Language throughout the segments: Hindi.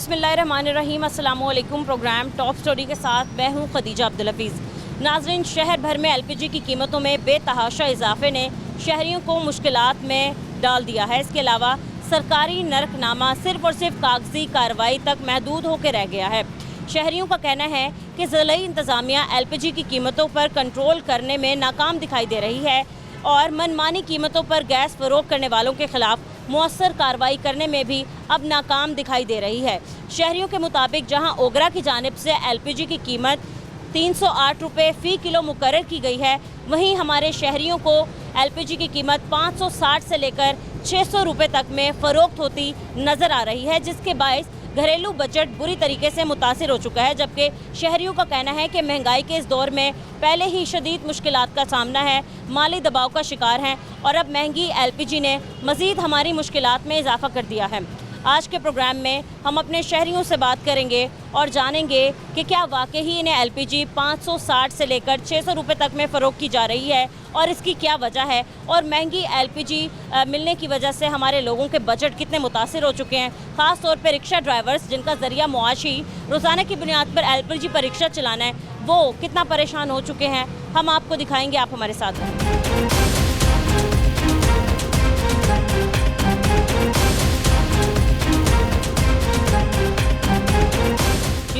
बिस्मिल्लाहिर्रहमानिर्रहीम, अस्सलामु अलैकुम। प्रोग्राम टॉप स्टोरी के साथ मैं हूं खदीजा अब्दुल हफीज़। नाज़रीन, शहर भर में एलपीजी की कीमतों में बेतहाशा इजाफे ने शहरियों को मुश्किलात में डाल दिया है। इसके अलावा सरकारी नरकनामा सिर्फ और सिर्फ कागजी कार्रवाई तक महदूद होकर रह गया है। शहरियों का कहना है कि ज़िलाई इंतज़ामिया एलपीजी की कीमतों पर कंट्रोल करने में नाकाम दिखाई दे रही है और मनमानी कीमतों पर गैस फरोख्त करने वालों के खिलाफ मुअस्सर कार्रवाई करने में भी अब नाकाम दिखाई दे रही है। शहरियों के मुताबिक जहां ओगरा की जानिब से एलपीजी की कीमत 308 रुपये फ़ी किलो मुकर्रर की गई है, वहीं हमारे शहरियों को एलपीजी की कीमत 560 से लेकर 600 रुपये तक में फ़रोख्त होती नज़र आ रही है, जिसके बायस घरेलू बजट बुरी तरीके से मुतासिर हो चुका है। जबकि शहरियों का कहना है कि महंगाई के इस दौर में पहले ही शदीद मुश्किलात का सामना है, माली दबाव का शिकार हैं और अब महंगी एलपीजी ने मज़ीद हमारी मुश्किलात में इजाफा कर दिया है। आज के प्रोग्राम में हम अपने शहरियों से बात करेंगे और जानेंगे कि क्या वाकई ही इन्हें एलपीजी 560 से लेकर 600 रुपये तक में फ़रोख्त की जा रही है और इसकी क्या वजह है, और महंगी एलपीजी मिलने की वजह से हमारे लोगों के बजट कितने मुतासिर हो चुके हैं। ख़ास तौर पर रिक्शा ड्राइवर्स, जिनका ज़रिया मुआशी रोज़ाना की बुनियाद पर एलपीजी पर रिक्शा चलाना है, वो कितना परेशान हो चुके हैं, हम आपको दिखाएँगे। आप हमारे साथ हैं।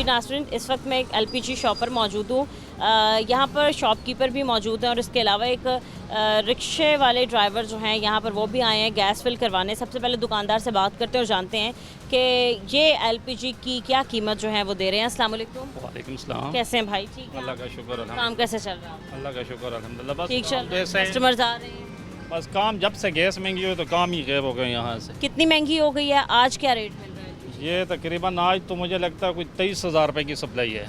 नाज़रीन, इस वक्त मैं एक एलपीजी शॉप पर मौजूद हूँ। यहाँ पर शॉपकीपर भी मौजूद हैं और इसके अलावा एक रिक्शे वाले ड्राइवर जो हैं यहाँ पर वो भी आए हैं गैस फिल करवाने। सबसे पहले दुकानदार से बात करते हैं और जानते हैं कि ये एलपीजी की क्या कीमत जो है वो दे रहे हैं। अस्सलाम वालेकुम। वालेकुम सलाम। कैसे हैं भाई? ठीक है, अल्लाह का शुक्र अल्हम्दुलिल्लाह। काम कैसे चल रहा है? अल्लाह का शुक्र अल्हम्दुलिल्लाह। बस ठीक चल रहा है, जैसे कस्टमर्स आ रहे हैं? बस काम, जब से गैस महंगी हुई तो काम ही गायब हो गए यहाँ से। कितनी महंगी हो गई है? आज क्या रेट मिल रहा है? ये तकरीबन आज तो मुझे लगता है कोई 23,000 रुपये की सप्लाई है।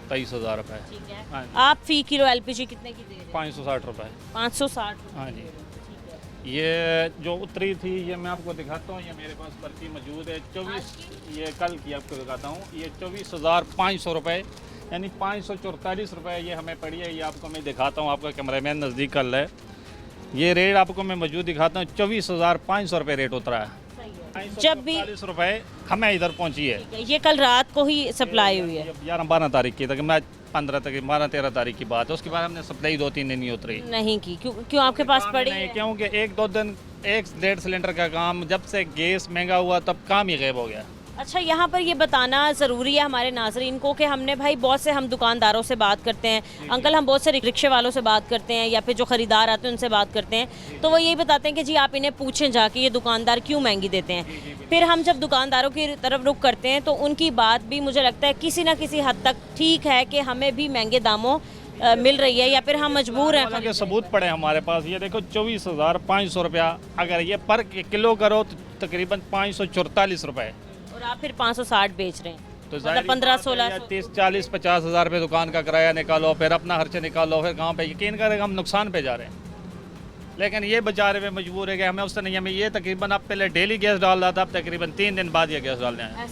23,000 रुपये। ठीक है। हाँ जी। आप फ़ी किलो एलपीजी कितने की दे रहे हैं? 560 रुपये। 560। हाँ जी। ठीक है। ये जो उतरी थी ये मैं आपको दिखाता हूँ, ये मेरे पास पर्ची मौजूद है। 24 ये कल की आपको दिखाता हूँ। ये 24,500 रुपये यानी 544 रुपये ये हमें पड़ी है। ये आपको मैं दिखाता हूँ, आपका कैमरामैन नज़दीक कर है। ये रेट आपको मैं मौजूद दिखाता हूँ। 24,500 रुपये रेट उतरा है। जब भी 40 रुपये हमें इधर पहुँची है। ये कल रात को ही सप्लाई हुई है? 11-12 तारीख की तक, मैं 15 तक 12-13 तारीख की बात है। उसके बाद हमने सप्लाई 2-3 दिन नहीं उतरी। नहीं की? क्यों आपके पास पड़ी है? क्योंकि 1-2 दिन 1-1.5 सिलेंडर का काम, जब से गैस महंगा हुआ तब काम ही गायब हो गया। अच्छा, यहाँ पर ये बताना ज़रूरी है हमारे नाज़रीन को कि हमने भाई बहुत से हम दुकानदारों से बात करते हैं, अंकल हम बहुत से रिक्शे वालों से बात करते हैं या फिर जो ख़रीदार आते हैं उनसे बात करते हैं, तो वो यही बताते हैं कि जी आप इन्हें पूछें जाके ये दुकानदार क्यों महंगी देते हैं। फिर हम जब दुकानदारों की तरफ रुख करते हैं तो उनकी बात भी मुझे लगता है किसी न किसी हद तक ठीक है कि हमें भी महंगे दामों मिल रही है या फिर हम मजबूर हैं। हालांकि सबूत पड़े हमारे पास। ये देखो 24,500 रुपया, अगर ये पर किलो करो तो तकरीबन 544 रुपये, और आप फिर 560 बेच रहे हैं, तो मतलब 15-16 30-40-50 हज़ार रुपये दुकान का किराया निकालो, फिर अपना खर्चे निकालो, फिर कहाँ पे यकीन करेगा हम नुकसान पे जा रहे हैं। लेकिन ये बेचारे पे मजबूर है कि हमें उससे नहीं, हमें ये तकरीबन अब पहले डेली गैस डाल रहा था, अब तकरीबन 3 दिन बाद ये गैस डालने आए।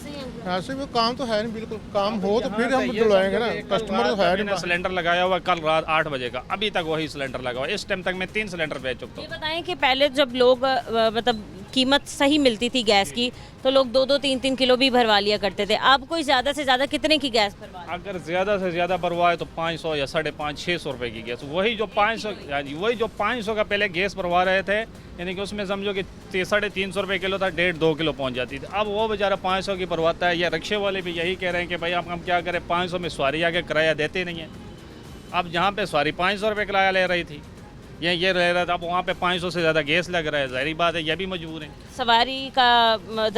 ऐसे ही भी काम तो है नहीं, बिल्कुल काम हो तो फिर हम डलवाएंगे ना। कस्टमर तो है नहीं। सिलेंडर लगाया हुआ कल रात 8 बजे का, अभी तक वही सिलेंडर लगा हुआ। इस टाइम तक मैं 3 सिलेंडर बेच चुका ये हूँ। बताएं कि पहले जब लोग मतलब कीमत सही मिलती थी गैस की तो लोग 2-2, 3-3 किलो भी भरवा लिया करते थे। अब कोई ज़्यादा से ज़्यादा कितने की गैस भरवा? अगर ज़्यादा से ज़्यादा भरवाए तो 500 या 550-600 रुपये की गैस, वही जो 500 का पहले गैस भरवा रहे थे, यानी कि उसमें समझो कि 350 रुपये किलो था, 1.5-2 किलो पहुंच जाती थी। अब वो बेचारा 500 की भरवाता है। या रिक्शे वाले भी यही कह रहे हैं कि भाई हम क्या करें, 500 में सवारी आके किराया देते नहीं है। अब जहाँ पे सवारी 500 रुपये किराया ले रही थी, ये ले रहा था, अब वहाँ पे 500 से ज़्यादा गैस लग रहा है। ज़ाहिर बात है ये भी मजबूर है। सवारी का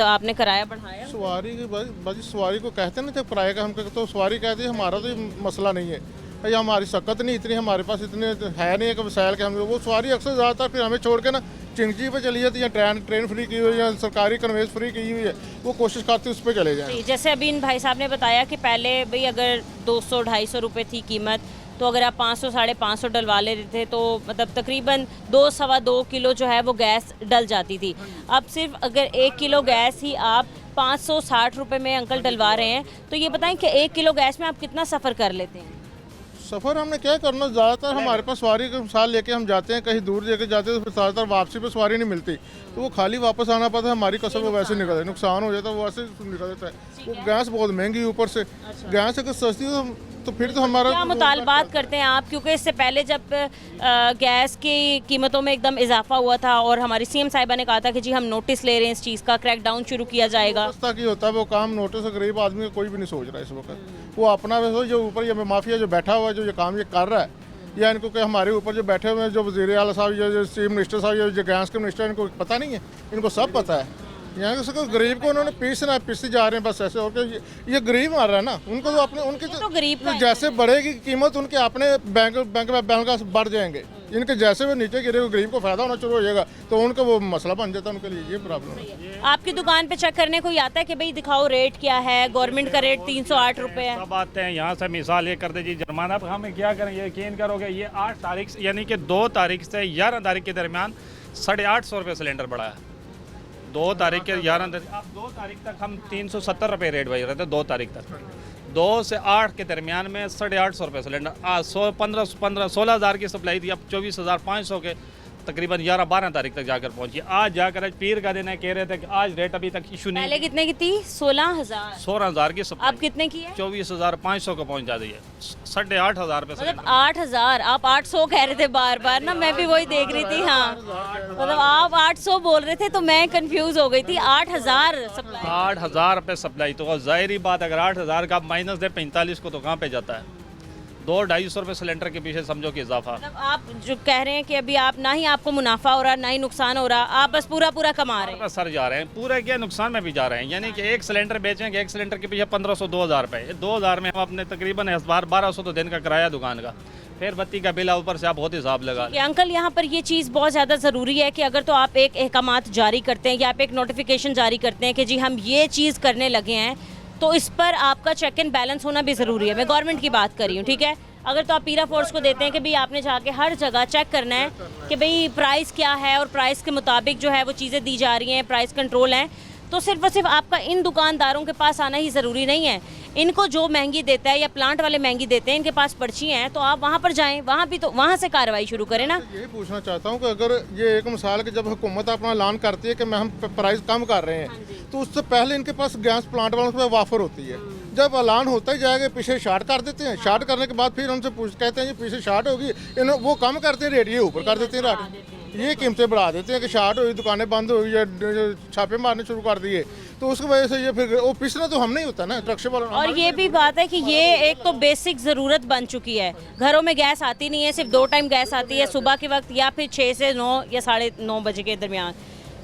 आपने किराया बढ़ाया? सवारी की बाजी सवारी को कहते ना थे किराए का, हम तो सवारी कहते हैं हमारा तो मसला नहीं है भाई, हमारी शक्कत नहीं इतनी, हमारे पास इतने है नहीं एक वसाइल के। हम वो सवारी अक्सर ज़्यादातर फिर हमें छोड़ के ना चिंगजी पे चली जाती है, ट्रेन फ्री की हुई है, सरकारी कन्वेंस फ्री की हुई है, वो कोशिश करती है उस पर चले जाए। जैसे अभी इन भाई साहब ने बताया कि पहले भाई अगर 200-250 रुपये थी कीमत, तो अगर आप 500-550 डलवा लेते थे तो मतलब तकरीबन 2-2.25 किलो जो है वो गैस डल जाती थी। अब सिर्फ अगर 1 किलो गैस ही आप 560 रुपये में अंकल डलवा रहे हैं, तो ये बताएं कि 1 किलो गैस में आप कितना सफ़र कर लेते हैं? सफ़र हमने क्या करना, ज़्यादातर हमारे पास सवारी के साथ लेके हम जाते हैं, कहीं दूर लेके जाते हैं तो फिर ज़्यादातर वापसी पे सवारी नहीं मिलती, तो वो खाली वापस आना पड़ता है। हमारी कसर वो वैसे निकल जाए, नुकसान हो जाता है वो वैसे निकल जाता है। वो गैस बहुत महंगी, ऊपर से गैस अगर सस्ती हो तो फिर तो हमारा क्या मुतालबात करते हैं आप, क्योंकि इससे पहले जब गैस की कीमतों में एकदम इजाफा हुआ था और हमारी सीएम साहिबा ने कहा था कि जी हम नोटिस ले रहे हैं इस चीज़ का, क्रैकडाउन शुरू किया जाएगा। रास्ता की होता है वो काम, नोटिस गरीब आदमी का कोई भी नहीं सोच रहा है इस वक्त। वो अपना वैसे जो ऊपर ये माफिया जो बैठा हुआ है, जो ये काम ये कर रहा है, या इनको कि हमारे ऊपर जो बैठे हुए हैं, जो वज़ीर आला साहब या जो चीफ मिनिस्टर साहब या जो गैस के मिनिस्टर, इनको पता नहीं है, इनको सब पता है। यहाँ के गरीब को उन्होंने पीसते जा रहे हैं बस ऐसे, और ये गरीब मार रहा है ना उनको, तो अपने उनके तो गरीब का जैसे बढ़ेगी कीमत उनके अपने बैंक बैलेंस बढ़ जाएंगे, इनके जैसे वो नीचे गिरे गरीब को फायदा होना शुरू हो जाएगा, तो उनका वो मसला बन जाता है उनके लिए। ये प्रॉब्लम है। आपकी दुकान पे चेक करने कोई आता है कि भाई दिखाओ रेट क्या है, गवर्नमेंट का रेट 308 रुपये है। सब आते हैं यहाँ से, मिसाल ये कर दीजिए जुर्माना, अब हमें क्या करें, ये यकीन करोगे ये 8 तारीख से यानी कि 2 तारीख से 11 तारीख के दरमियान 850 रुपये सिलेंडर बढ़ा है। 2 तारीख के 11 तारीख, अब 2 तारीख तक हम 370 रुपये रेट बज रहे थे। 2 तारीख तक 2 से 8 के दरमियान में 850 रुपये सिलेंडर, 16 हज़ार की सप्लाई थी, अब 24,500 के तकरीबन 11-12 तारीख तक जाकर पहुंची। आज जाकर आज पीर का दिन है, कह रहे थे कि आज रेट अभी तक इशू नहीं। पहले कितने की थी? 16,000। 16,000 की सप्लाई, अब कितने की है? 24,500 को पहुंच जाती है। 8,500 रुपये मतलब 8,000, आप 800 कह रहे थे बार बार ना, मैं भी वही देख रही थी। हाँ, मतलब आप 800 बोल रहे थे तो मैं कंफ्यूज हो गई थी। 8,000 सप्लाई, 8,000 रुपये सप्लाई, तो ज़ाहिर बात अगर 8,000 का आप माइनस दे 45 को, तो कहाँ पे जाता है? 200-250 रुपये सिलेंडर के पीछे समझो कि इजाफा। मतलब आप जो कह रहे हैं कि अभी आप ना ही आपको मुनाफा हो रहा ना ही नुकसान हो रहा, आप बस पूरा कमा रहे हैं। सर जा रहे हैं पूरा, क्या नुकसान में भी जा रहे हैं, यानी कि एक सिलेंडर बेचेंगे, एक सिलेंडर के पीछे 1500-2000 रुपये, 2000 में हम अपने तकरीबन 1200 तो दिन का किराया दुकान का, फिर बत्ती का बिल ऊपर से आप बहुत हिसाब लगा लें। अंकल यहाँ पर ये चीज़ बहुत ज़्यादा ज़रूरी है कि अगर तो आप एक अहकामात जारी करते हैं या आप एक नोटिफिकेशन जारी करते हैं कि जी हम ये चीज़ करने लगे हैं, तो इस पर आपका चेक एंड बैलेंस होना भी ज़रूरी है। मैं गवर्नमेंट की बात कर रही हूँ, ठीक है। अगर तो आप पीरा फोर्स को देते हैं कि भाई आपने जाके हर जगह चेक करना है कि भाई प्राइस क्या है और प्राइस के मुताबिक जो है वो चीज़ें दी जा रही हैं, प्राइस कंट्रोल है, तो सिर्फ और सिर्फ आपका इन दुकानदारों के पास आना ही ज़रूरी नहीं है। इनको जो महंगी देता है या प्लांट वाले महंगी देते हैं, इनके पास पर्ची हैं, तो आप वहाँ पर जाएं, वहाँ भी तो वहाँ से कार्रवाई शुरू करें ना। यही पूछना चाहता हूँ कि अगर ये एक मिसाल कि जब हुकूमत अपना ऐलान करती है कि मैं हम प्राइस कम कर रहे हैं, तो उससे पहले इनके पास गैस प्लांट वालों पर वाफर होती है। जब ऐलान होता ही जाएगा, पीछे शार्ट कर देते हैं, शार्ट करने के बाद फिर उनसे कहते हैं ये पीछे शार्ट होगी, इन्होंने वो कम करते हैं रेट, ये ऊपर कर देते हैं रेट, ये कीमतें बढ़ा देते हैं कि शार्ट हुई, दुकानें बंद हुई या छापे मारने शुरू कर दिए, तो उसकी वजह से ये फिर वो पिसना तो हम नहीं होता ना, रिक्शे वाला। और ये भी बात है कि ये एक तो बेसिक ज़रूरत बन चुकी है। घरों में गैस आती नहीं है, सिर्फ 2 टाइम गैस आती है, सुबह के वक्त या फिर 6 से 9 या 9:30 बजे के दरमियान,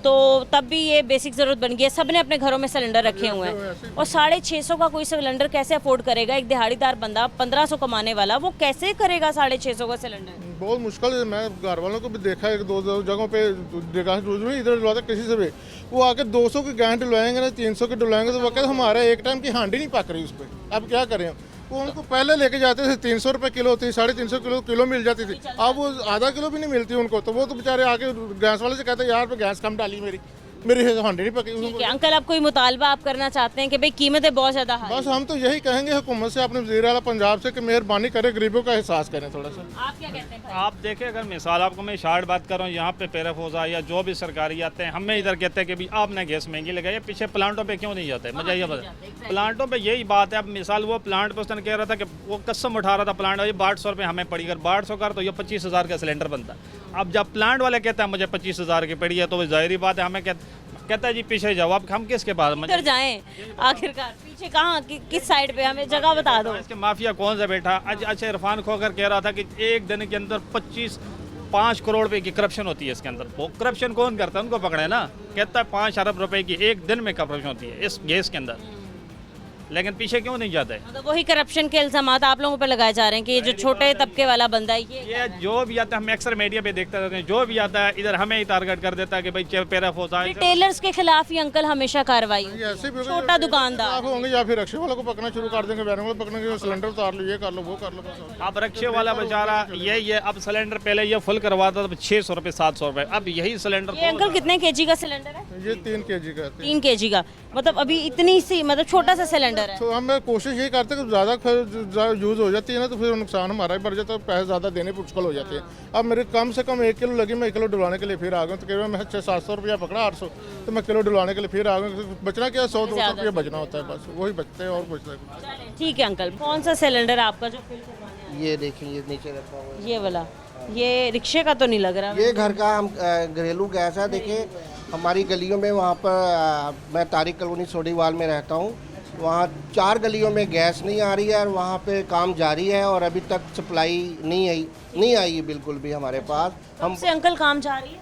तो तब भी ये बेसिक ज़रूरत बन गई है। सब ने अपने घरों में सिलेंडर रखे हुए हैं, और 650 का कोई सिलेंडर कैसे अफोर्ड करेगा? एक दिहाड़ीदार बंदा 1500 कमाने वाला, वो कैसे करेगा 650 का सिलेंडर? बहुत मुश्किल है। मैं घर वालों को भी देखा है, 2 जगहों पे देखा, इधर डलवाता किसी से भी, वो आके 200 की गैस डलवाएंगे ना, 300 की डलवाएंगे, तो वो कहते हमारा एक टाइम की हांडी नहीं पक रही उस पर, अब क्या करें। वो उनको पहले लेके जाते थे 300 रुपये किलो थी, 350 किलो मिल जाती थी, अब वो आधा किलो भी नहीं मिलती उनको, तो वो तो बेचारे आके गैस वाले से कहते हैं यार पे गैस कम डाली, मेरी हांडी नहीं पकी। अंकल आप कोई मुतालबा आप करना चाहते हैं कि भाई कीमतें बहुत ज़्यादा हाई? बस हम तो यही कहेंगे हुकूमत से, अपने वज़ीर आला पंजाब से, कि मेहरबानी करे, गरीबों का एहसास करें थोड़ा सा। आप क्या कहते हैं भाई? आप देखें, अगर मिसाल आपको मैं शार्ट बात कर रहा हूँ, यहाँ पे पेराफोजा या जो भी सरकारी आते हैं, हमें इधर कहते हैं कि भाई आपने गैस महंगी लगाई, पीछे प्लांटों पे क्यों नहीं जाते? मुझे ये बता, प्लांटों पे यही बात है। अब मिसाल वो प्लांट पे उसने कह रहा था कि वो कसम उठा रहा था, प्लांट ये 1200 रुपये हमें पड़ी, अगर 1200 कर तो ये 25,000 का सिलेंडर बनता। अब जब प्लांट वाले कहते हैं मुझे 25,000 की पड़ी है, तो वो ज़ाहिरी बात है, हमें कहता है जी पीछे जाओ। अब हम किसके पास उधर जाएं? आखिरकार पीछे कहाँ, किस साइड पे, हमें जगह बता दो। इसके माफिया कौन सा बैठा? अच्छा इरफान खोकर कह रहा था कि एक दिन के अंदर 5 करोड़ रुपए की करप्शन होती है इसके अंदर। वो करप्शन कौन करता है? उनको पकड़े ना। कहता है 5 अरब रुपए की एक दिन में करप्शन होती है इस गैस के अंदर, लेकिन पीछे क्यों नहीं जाता है? मतलब वही करप्शन के इल्जामात आप लोगों पर लगाए जा रहे हैं कि ये जो छोटे तबके वाला बंदा है, ये जो भी आता है, हम अक्सर मीडिया पे देखते रहते हैं, जो भी आता है इधर हमें ही टारगेट कर देता है कि भाई पेराफ होता है। रिटेलर्स के खिलाफ ही अंकल हमेशा कार्रवाई होती है। ऐसे भी छोटा दुकानदार होंगे या फिर रिक्शे वालों को पकड़ना शुरू कर देंगे, बैरंग वाले पकड़ेंगे, सिलेंडर उतार लो, ये कर लो, वो कर लो। अब रिक्शे वाला बेचारा ये अब सिलेंडर पहले ये फुल करवाता था 600 रुपये 700 रुपये, अब यही सिलेंडर। ये अंकल कितने केजी का सिलेंडर है? ये 3 kg का। 3 kg का, मतलब अभी इतनी सी, मतलब छोटा सा सिलेंडर सिलेंडर है? तो हम कोशिश यही करते हैं कि ज़्यादा यूज़ हो जाती है ना तो फिर नुकसान हमारा ही बढ़ जाता है, पैसे ज़्यादा देने मुश्किल हो जाते हैं। अब मेरे कम से कम 1 किलो लगी, मैं 1 किलो डलवाने के लिए फिर आ गया, तकरीबन मैं 600-700 रुपया पकड़ा, 800, तो मैं किलो डलवाने के लिए फिर आ गया। बचना क्या, 100-200 रुपया बचना होता है, बस वही बचते हैं और कुछ नहीं। चलें, ठीक है अंकल। कौन सा सिलेंडर है आपका जो फिल करवाने आए? ये देखें, ये नीचे रखा हुआ है। ये वाला, ये रिक्शे का तो नहीं लग रहा। ये घर का हम घरेलू गैस है। देखिए हमारी गलियों में, वहाँ पर मैं तारिक कॉलोनी सोडीवाल में रहता हूँ, वहाँ 4 गलियों में गैस नहीं आ रही है और वहाँ पे काम जारी है और अभी तक सप्लाई नहीं आई है बिल्कुल भी हमारे पास। हम से अंकल काम जारी है?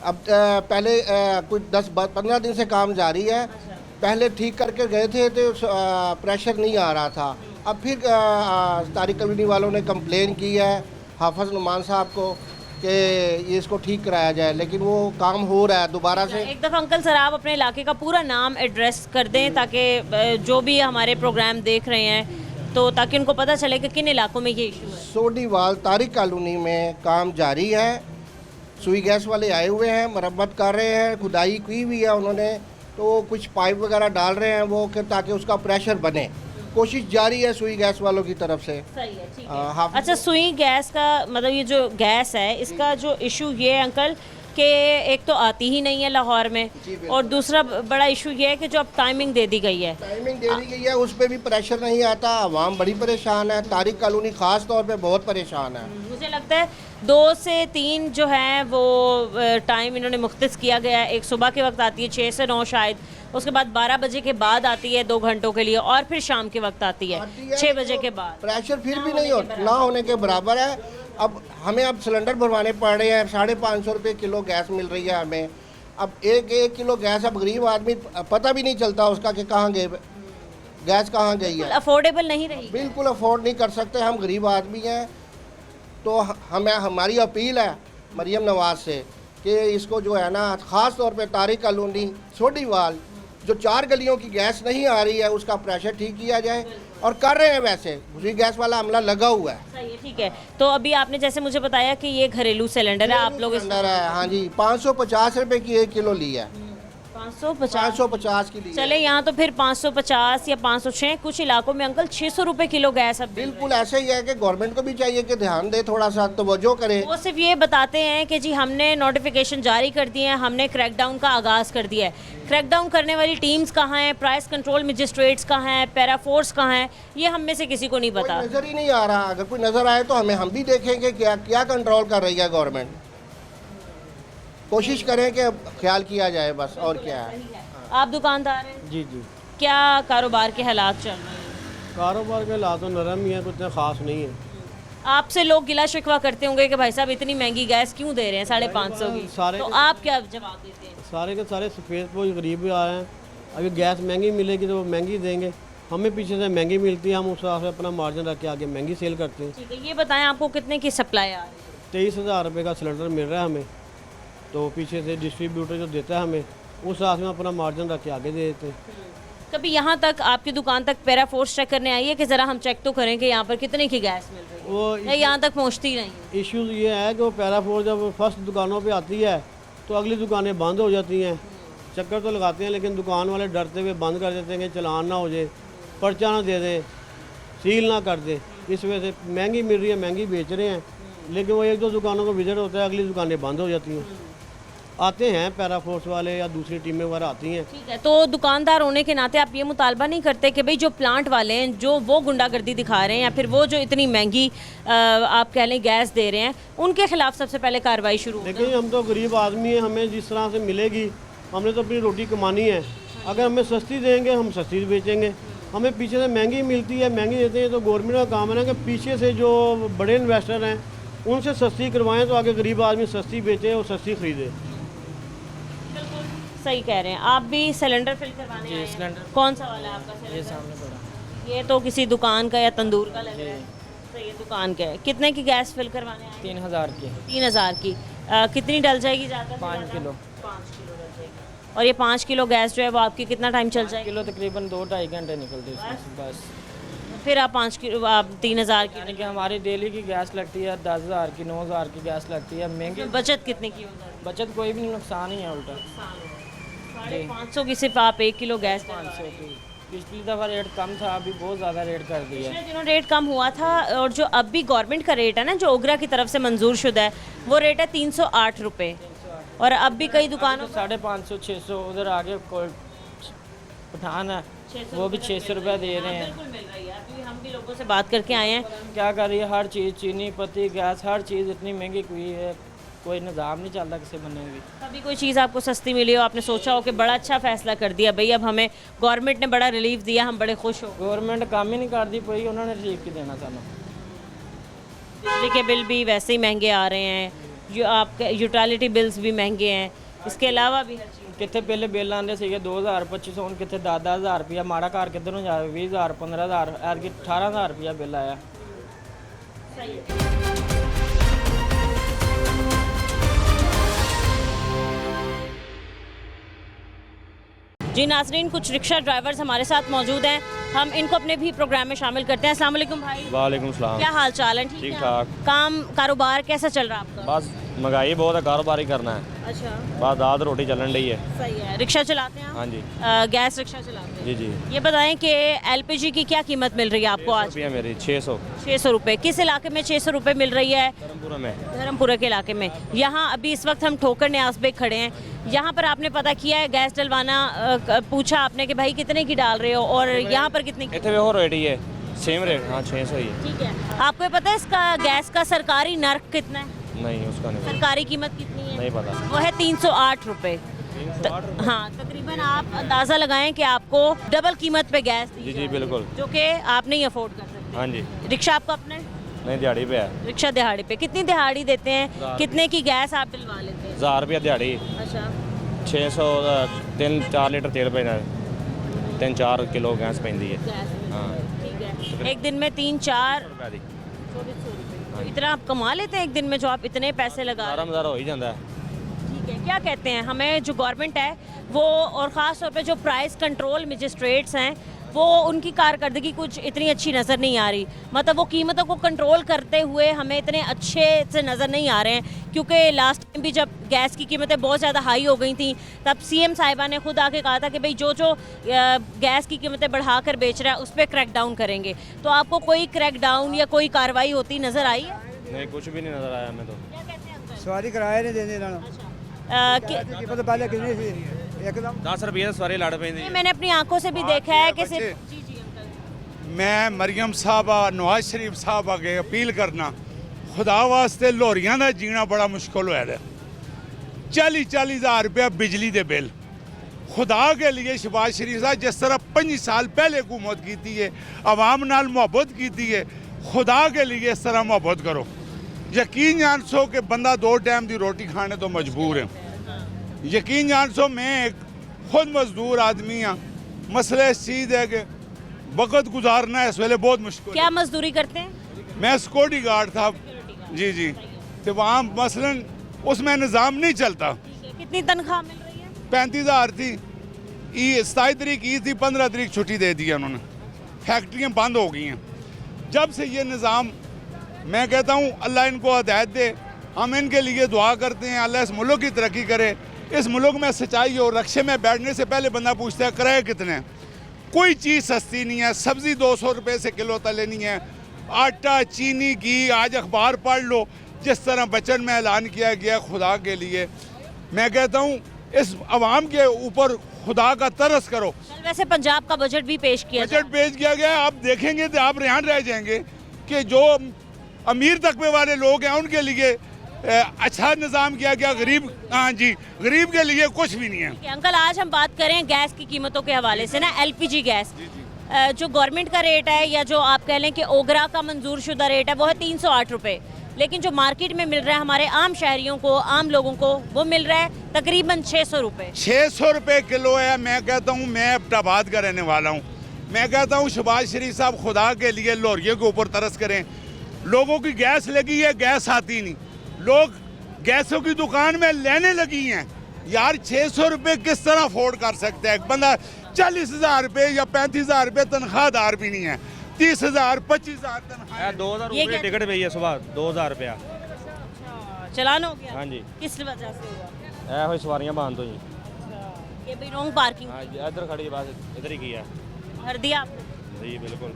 अब पहले कुछ 10-15 दिन से काम जारी है। पहले ठीक करके गए थे तो प्रेशर नहीं आ रहा था। अब फिर तारिक कॉलोनी वालों ने कंप्लेन की है हाफिज नुमान साहब को कि ये इसको ठीक कराया जाए, लेकिन वो काम हो रहा है दोबारा से। एक दफ़ा अंकल सर आप अपने इलाके का पूरा नाम एड्रेस कर दें ताकि जो भी हमारे प्रोग्राम देख रहे हैं तो ताकि उनको पता चले कि किन इलाकों में ये इशू है। सोडीवाल तारिक कॉलोनी में काम जारी है। सुई गैस वाले आए हुए हैं, मरम्मत कर रहे हैं, खुदाई की हुई है उन्होंने, तो कुछ पाइप वगैरह डाल रहे हैं वो कि ताकि उसका प्रेशर बने। कोशिश जारी है सुई गैस वालों की तरफ से। सही है, ठीक हाँ, है। अच्छा, सुई गैस का मतलब ये जो गैस है इसका जो इशू ये है अंकल कि एक तो आती ही नहीं है लाहौर में, और दूसरा बड़ा इशू ये है कि जो अब टाइमिंग दे दी गई है, टाइमिंग दे दी गई है, उस पर भी प्रेशर नहीं आता। आवाम बड़ी परेशान है, तारिक कॉलोनी ख़ास तौर पे बहुत परेशान है। मुझे लगता है 2 से 3 जो है वो टाइम इन्होंने मुख्तस किया गया है। एक सुबह के वक्त आती है 6 से 9 शायद, उसके बाद 12 बजे के बाद आती है 2 घंटों के लिए, और फिर शाम के वक्त आती है 6 बजे के बाद। प्रेशर फिर भी नहीं ना होने के बराबर है। अब हमें अब सिलेंडर भरवाने पड़ रहे हैं, 550 रुपये किलो गैस मिल रही है हमें। अब एक किलो गैस, अब गरीब आदमी पता भी नहीं चलता उसका कि कहाँ गए, गैस कहाँ गई है। अफोर्डेबल नहीं रही, बिल्कुल अफोर्ड नहीं कर सकते, हम गरीब आदमी हैं। तो हमारी अपील है मरियम नवाज से कि इसको जो है ना, ख़ास तौर पे तारिक कॉलोनी सोडीवाल जो 4 गलियों की गैस नहीं आ रही है उसका प्रेशर ठीक किया जाए, और कर रहे हैं वैसे, उसी गैस वाला अमला लगा हुआ है। सही है, ठीक है। तो अभी आपने जैसे मुझे बताया कि ये घरेलू सिलेंडर है, आप लोग सिलेंडर है, हाँ जी, 550 रुपए की 1 किलो ली है। 550 की ली है। चले, यहाँ तो फिर 550 या 506, कुछ इलाकों में अंकल 600 रुपए किलो गैस अब बिल्कुल ऐसे ही है कि गवर्नमेंट को भी चाहिए कि ध्यान दे, थोड़ा सा तवज्जो करे। वो सिर्फ ये बताते हैं कि जी हमने नोटिफिकेशन जारी कर दिए हैं, हमने क्रैकडाउन का आगाज़ कर दिया है। क्रैकडाउन करने वाली टीम्स कहाँ हैं, प्राइस कंट्रोल मजिस्ट्रेट्स कहाँ हैं, पैरा फोर्स कहाँ हैं, ये हम में से किसी को नहीं पता। नज़र ही नहीं आ रहा। अगर कोई नज़र आए तो हम भी देखेंगे क्या क्या कंट्रोल कर रही है गवर्नमेंट। कोशिश करें कि ख्याल किया जाए बस, और क्या है। आप दुकानदार हैं? जी जी, क्या कारोबार के हालात चल रहे हैं? कारोबार के हालात तो नरम ही है, कुछ इतना ख़ास नहीं है। आपसे लोग गिला शिकवा करते होंगे कि भाई साहब इतनी महंगी गैस क्यों दे रहे हैं 550 की, सारे तो आप क्या जवाब देते हैं? सारे के सारे सफ़ेद पोश गरीब भी आ रहे हैं। अगर गैस महंगी मिलेगी तो वो महंगी देंगे, हमें पीछे से महंगी मिलती है, हम उस हिसाब से अपना मार्जिन रख के आगे महंगी सेल करते हैं। ठीक है, ये बताएं आपको कितने की सप्लाई आ रही है? 23,000 रुपये का सिलेंडर मिल रहा है हमें, तो पीछे से डिस्ट्रीब्यूटर जो देता है हमें उस हिसाब से हम अपना मार्जिन रख के आगे दे देते हैं। कभी यहाँ तक आपकी दुकान तक पैरा फोर्स चेक करने आई है कि ज़रा हम चेक तो करें कि यहाँ पर कितने की गैस मिल रही है? वो नहीं, यहाँ तक पहुँचती नहीं है। इश्यूज़ ये है कि वो पैराफोर जब फर्स्ट दुकानों पे आती है तो अगली दुकानें बंद हो जाती हैं। चक्कर तो लगाते हैं लेकिन दुकान वाले डरते हुए बंद कर देते हैं कि चलान ना हो जाए, पर्चा ना दे दें, सील ना कर दें। इस वजह से महंगी मिल रही है, महंगी बेच रहे हैं, लेकिन वो 1-2 दुकानों को विजिट होता है, अगली दुकानें बंद हो जाती हैं। आते हैं पैरा फोर्स वाले या दूसरी टीमें वगैरह आती हैं। ठीक है, तो दुकानदार होने के नाते आप ये मुतालबा नहीं करते कि भाई जो प्लांट वाले हैं जो वो गुंडागर्दी दिखा रहे हैं या फिर वो जो इतनी महंगी आप कह लें गैस दे रहे हैं, उनके खिलाफ सबसे पहले कार्रवाई शुरू हो? देखिए हम तो गरीब आदमी हैं, हमें जिस तरह से मिलेगी हमने तो अपनी रोटी कमानी है। अगर हमें सस्ती देंगे हम सस्ती बेचेंगे, हमें पीछे से महंगी मिलती है महंगी देते हैं। तो गवर्नमेंट का काम है ना कि पीछे से जो बड़े इन्वेस्टर हैं उनसे सस्ती करवाएं, तो आगे गरीब आदमी सस्ती बेचे और सस्ती खरीदे। सही कह रहे हैं। आप भी सिलेंडर फिल करवाने आए हैं? सिलेंडर कौन सा वाला है आपका ये सिलेंडर? सामने पड़ा ये तो किसी दुकान का या तंदूर का लग रहा है। सही है, दुकान का है। कितने की गैस फिल करवाने आए हैं? 3,000 की 3,000 की। कितनी डल जाएगी ज़्यादा? 5 किलो 5 किलो डल जाएगी। और ये 5 किलो गैस जो है वो आपकी कितना टाइम चल जाएगी? किलो तकरीबन 2-2.5 घंटे निकलते हैं इसमें से बस। फिर आप 5 किलो आप 3,000 की यानी कि हमारी डेली की गैस लगती है 10,000 की 9,000 की गैस लगती है। महंगी बचत कितने की हो जाती बचत कोई भी नहीं, नुकसान ही है उल्टा। है? 550 की सिर्फ आप 1 किलो गैस 500 की पिछली दफ़ा रेट कम था, अभी बहुत ज़्यादा रेट कर दिया है। पिछले दिनों रेट कम हुआ था और जो अब भी गवर्नमेंट का रेट है ना, जो ओगरा की तरफ से मंजूर शुदा है, वो रेट है 308 रुपये। और अब भी कई दुकानों 550 600, उधर आगे पठान है वो भी 600 रुपया दे रहे हैं। बिल्कुल मिल रही है। अभी हम भी लोगों से बात करके आए हैं। क्या कर रही है, हर चीज़ चीनी पत्ती गैस हर चीज़ इतनी महंगी हुई है, कोई निज़ाम नहीं चलता किसी बनेगी। कभी कोई चीज़ आपको सस्ती मिली हो, आपने सोचा हो कि बड़ा अच्छा फैसला कर दिया भाई, अब हमें गवर्नमेंट ने बड़ा रिलीफ दिया, हम बड़े खुश हो। गवर्नमेंट काम ही नहीं करती पई, उन्होंने रिलीफ की देना सानू। बिजली के बिल भी वैसे ही महंगे आ रहे हैं, जो आपके यूटिलिटी बिल्स भी महंगे हैं, इसके अलावा भी हर चीज़। कितने पहले बिल आते थे 2000 2500, ਹੁਣ कितने 10-10,000 रुपया माड़ा घर किधर ਨੂੰ ਜਾਵੇ 20000 15000 ਐਤਕੀ 18000 रुपया बिल आया। सही है। जी नाजरीन, कुछ रिक्शा ड्राइवर्स हमारे साथ मौजूद हैं, हम इनको अपने भी प्रोग्राम में शामिल करते हैं। अस्सलाम वालेकुम भाई। वालेकुम सलाम। क्या हाल चाल है? ठीक है? ठाक। काम कारोबार कैसा चल रहा है आपका? बस महंगाई बहुत है, कारोबार ही करना है, अच्छा, बस दाद रोटी चलन रही है। सही है। रिक्शा चलाते हैं आप? हाँ जी। गैस रिक्शा चलाते हैं? जी जी। ये बताएं कि एलपीजी की क्या कीमत मिल रही है आपको आज? रुपया मेरी 600 600 रुपये। किस इलाके में 600 रुपये मिल रही है? धर्मपुरा में। धर्मपुरा के इलाके में। यहाँ अभी इस वक्त हम ठोकर न्यास बेग खड़े हैं, यहाँ पर आपने पता किया है गैस डलवाना, पूछा आपने कि भाई कितने की डाल रहे हो और यहाँ पर कितने की? इतने भी और रेट ही है, सेम रेट। हाँ 600 ही है। ठीक है। आपको ये पता है इसका गैस का सरकारी नर्क कितना है? नहीं उसका नहीं सरकारी कीमत कितनी है? नहीं पता। वो है 308 रुपये। हाँ, तकरीबन आप अंदाज़ा लगाएं कि आपको डबल कीमत पे गैस दी जी जा जी रही है, बिल्कुल। जो कि आप नहीं अफोर्ड कर सकते। हाँ जी। रिक्शा आपका अपना है? नहीं दिहाड़ी पे है। रिक्शा दिहाड़ी पे। कितनी दिहाड़ी देते हैं? 1000 कितने की गैस आप डलवा लेते हैं? 1000 रुपया दिहाड़ी, अच्छा, 600 3-4 लीटर तेल पैना, 3-4 किलो गैस पैंदी है। गैस। हाँ। ठीक है। एक दिन में 3-4 रुपया दी 2400 रुपये। तो इतना आप कमा लेते हैं एक दिन में, जो आप इतने पैसे लगा रहे हैं? 12,000 हो ही जाता है। ठीक है। क्या कहते हैं, हमें जो गवर्नमेंट है वो, और ख़ास तौर पे जो प्राइस कंट्रोल मजिस्ट्रेट्स हैं, वो उनकी कारकर्दगी कुछ इतनी अच्छी नज़र नहीं आ रही। मतलब वो कीमतों को कंट्रोल करते हुए हमें इतने अच्छे से नज़र नहीं आ रहे हैं, क्योंकि लास्ट टाइम भी जब गैस की कीमतें बहुत ज़्यादा हाई हो गई थी, तब सीएम साहिबा ने खुद आके कहा था कि भाई जो गैस की कीमतें बढ़ा कर बेच रहा है उस पर क्रैक डाउन करेंगे। तो आपको कोई क्रैक डाउन या कोई कार्रवाई होती नज़र आई है? नहीं कुछ भी नहीं नजर आया हमें तो। क्या कहते हैं अंकल? सवारी किराया नहीं देने ਇਹਨਾਂ ਨੂੰ कि- ਕੀ ਪਤਾ ਪਹਿਲੇ ਕਿੰਨੀ ਸੀ ਇੱਕਦਮ 10 रुपये सवारी लड़ पैंदी ये मैंने अपनी आंखों से भी देखा है कि सिर्फ जी जी अंकल ਮੈਂ ਮਰੀਮ ਸਾਹਿਬਾ ਨਵਾਜ਼ ਸ਼ਰੀਫ ਸਾਹਿਬ ਅੱਗੇ ਅਪੀਲ ਕਰਨਾ, ਖੁਦਾ ਵਾਸਤੇ ਲੋਰੀਆਂ ਦਾ ਜੀਣਾ ਬੜਾ ਮੁਸ਼ਕਲ ਹੋਇਆ ਹੈ। 40-40 हज़ार रुपया बिजली दे बिल, खुदा के लिए शहबाज शरीफ साहब जिस तरह 5 साल पहले हुकूमत की थी है, आवाम नाल मोहब्बत की थी है, खुदा के लिए इस तरह मोहब्बत करो। यकीन जान सो कि बंदा 2 टाइम की रोटी खाने तो मजबूर है। यकीन जान सो मैं एक खुद मजदूर आदमी हाँ, मसला इस चीज़ है कि वक्त गुजारना इस वेले बहुत मुश्किल क्या मजदूरी करते हैं? है। मैं सिक्योरिटी गार्ड था जी जी, तो वहाँ मसलन उसमें निज़ाम नहीं चलता। कितनी तनख्वाह मिल रही है? 35,000 थी, 27 तारीख ईद थी, 15 तारीख छुट्टी दे दी है उन्होंने, फैक्ट्रियाँ बंद हो गई हैं। जब से ये निज़ाम, मैं कहता हूँ अल्लाह इनको हिदायत दे, हम इनके लिए दुआ करते हैं, अल्लाह इस मुल्क की तरक्की करे, इस मुल्क में सच्चाई हो। रक्शे में बैठने से पहले बंदा पूछता है किराए कितने हैं। कोई चीज़ सस्ती नहीं है, सब्ज़ी 200 रुपये से किलो तले नहीं है, आटा चीनी घी, आज अखबार पढ़ लो जिस तरह बजट में ऐलान किया गया, खुदा के लिए मैं कहता हूँ इस आवाम के ऊपर खुदा का तरस करो। कल वैसे पंजाब का बजट भी पेश किया बजट पेश किया गया, आप देखेंगे तो आप हैरान रह जाएंगे कि जो अमीर तबके वाले लोग हैं उनके लिए अच्छा निज़ाम किया गया, गरीब, हाँ जी, गरीब के लिए कुछ भी नहीं है। कि अंकल आज हम बात करें गैस की कीमतों के हवाले से ना, एलपीजी गैस जो गवर्नमेंट का रेट है, या जो आप कह लें कि ओगरा का मंजूर शुदा रेट है, वो है 308 रुपये, लेकिन जो मार्केट में मिल रहा है हमारे आम शहरियों को, आम लोगों को, वो मिल रहा है तकरीबन 600 रुपये। 600 रुपये किलो है। मैं कहता हूँ, मैं अब्टाबाद का रहने वाला हूँ, मैं कहता हूँ शहबाज शरीफ साहब खुदा के लिए लोरियों के ऊपर तरस करें। लोगों की गैस लगी है, गैस आती नहीं, लोग गैसों की दुकान में लेने लगी हैं यार। 600 रुपये किस तरह अफोर्ड कर सकता है एक बंदा? 40,000 रुपये या 35,000 रुपये तनख्वाहदार भी नहीं है, 30,000 25,000 तनख्वाह। 2000 ये रुपये क्या- टिकट भी है सुबह, 2000 रुपया। चलान हो गया? हाँ जी। किस वजह से हुआ? ऐ हुई सवारियां बंद हुई। ये भी रॉन्ग पार्किंग। हाँ जी, इधर खड़ी बस इधर ही किया। भर दिया आपने? जी बिल्कुल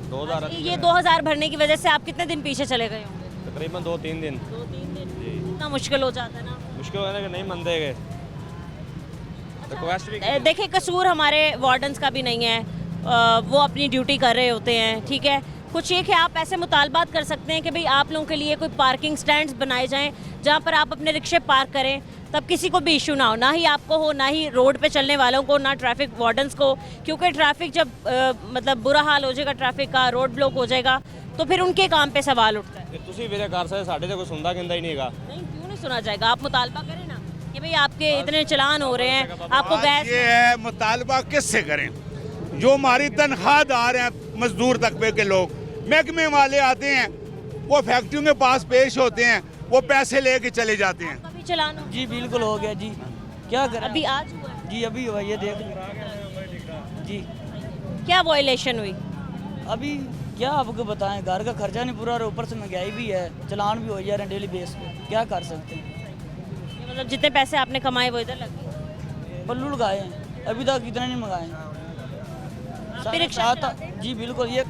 2000 ये 2000 भरने की वजह से आप कितने दिन पीछे चले गए होंगे? तकरीबन 2-3 दिन 2-3 दिन। जी इतना मुश्किल हो जाता है ना। मुश्किल होने के नहीं मनते गए रिक्वेस्ट भी देखिए कसूर हमारे वार्डन्स का भी नहीं है, वो अपनी ड्यूटी कर रहे होते हैं, ठीक है। कुछ ये कि आप ऐसे मुतालबात कर सकते हैं कि भाई आप लोगों के लिए कोई पार्किंग स्टैंड्स बनाए जाएं जहां पर आप अपने रिक्शे पार्क करें, तब किसी को भी इशू ना हो, ना ही आपको हो, ना ही रोड पे चलने वालों को, ना ट्रैफिक वार्डन्स को। क्योंकि ट्रैफिक जब मतलब बुरा हाल हो जाएगा, ट्रैफिक का रोड ब्लॉक हो जाएगा, तो फिर उनके काम पे सवाल उठता है। ਤੁਸੀਂ ਵੀਰੇ ਕਰ ਸਕਦੇ ਸਾਡੇ ਤੇ ਕੋਈ ਸੁਣਦਾ ਕਿੰਦਾ ਹੀ ਨਹੀਂਗਾ नहीं क्यों नहीं सुना जाएगा? आप मुतालबा करें ना कि भाई आपके इतने चलान हो रहे हैं, आपको गैस ये है मुतालबा किससे करें? जो हमारी तनख्वाहदार हैं, मजदूर तबके के लोग, महकमे वाले आते हैं, वो फैक्ट्रियों के पास पेश होते हैं, वो पैसे लेके चले जाते हैं। कभी चलान हो? जी बिल्कुल हो गया जी, क्या करें? अभी आज हुआ है? जी अभी हुआ, ये देख जी। क्या वायलेशन हुई? अभी क्या आपको बताएं, घर का खर्चा नहीं पूरा और ऊपर से महंगाई भी है, चलान भी हो जा रहे हैं डेली बेस पे, क्या कर सकते हैं? ये मतलब जितने पैसे आपने कमाए वो इधर लगे? पल्लू लगाए हैं, अभी तक इतना नहीं मंगाए। भी रिक्शा चलाते हैं? जी बिल्कुल, ये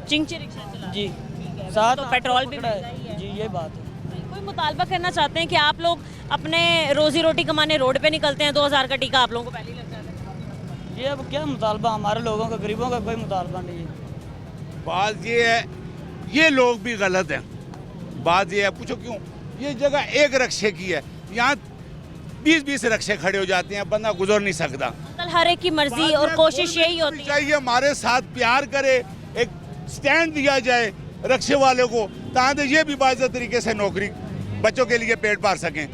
चिंची रिक्शा चला? जी साथ तो पेट्रोल भी पकड़ा है। महंगा ही है। जी ये बात है। कोई मुतालबा करना चाहते हैं कि आप लोग अपने रोजी रोटी कमाने रोड पे निकलते हैं, 2000 का टीका आप लोगों को पहले ही लग जाता है? ये अब क्या मुतालबा, हमारे लोगों का, गरीबों का कोई मुतालबा नहीं है। बात ये है, ये लोग भी गलत हैं। बात ये है, पूछो क्यों? ये जगह एक रक्शे की है, यहाँ 20-20 रक्शे खड़े हो जाते हैं, बंदा गुजर नहीं सकता। मतलब हर एक की मर्जी और कोशिश यही होती है। चाहिए हमारे साथ प्यार करे, एक स्टैंड दिया जाए रक्शे वालों को, ताकि ये भी बाइज़्ज़त तरीके से नौकरी बच्चों के लिए पेट पार सकें।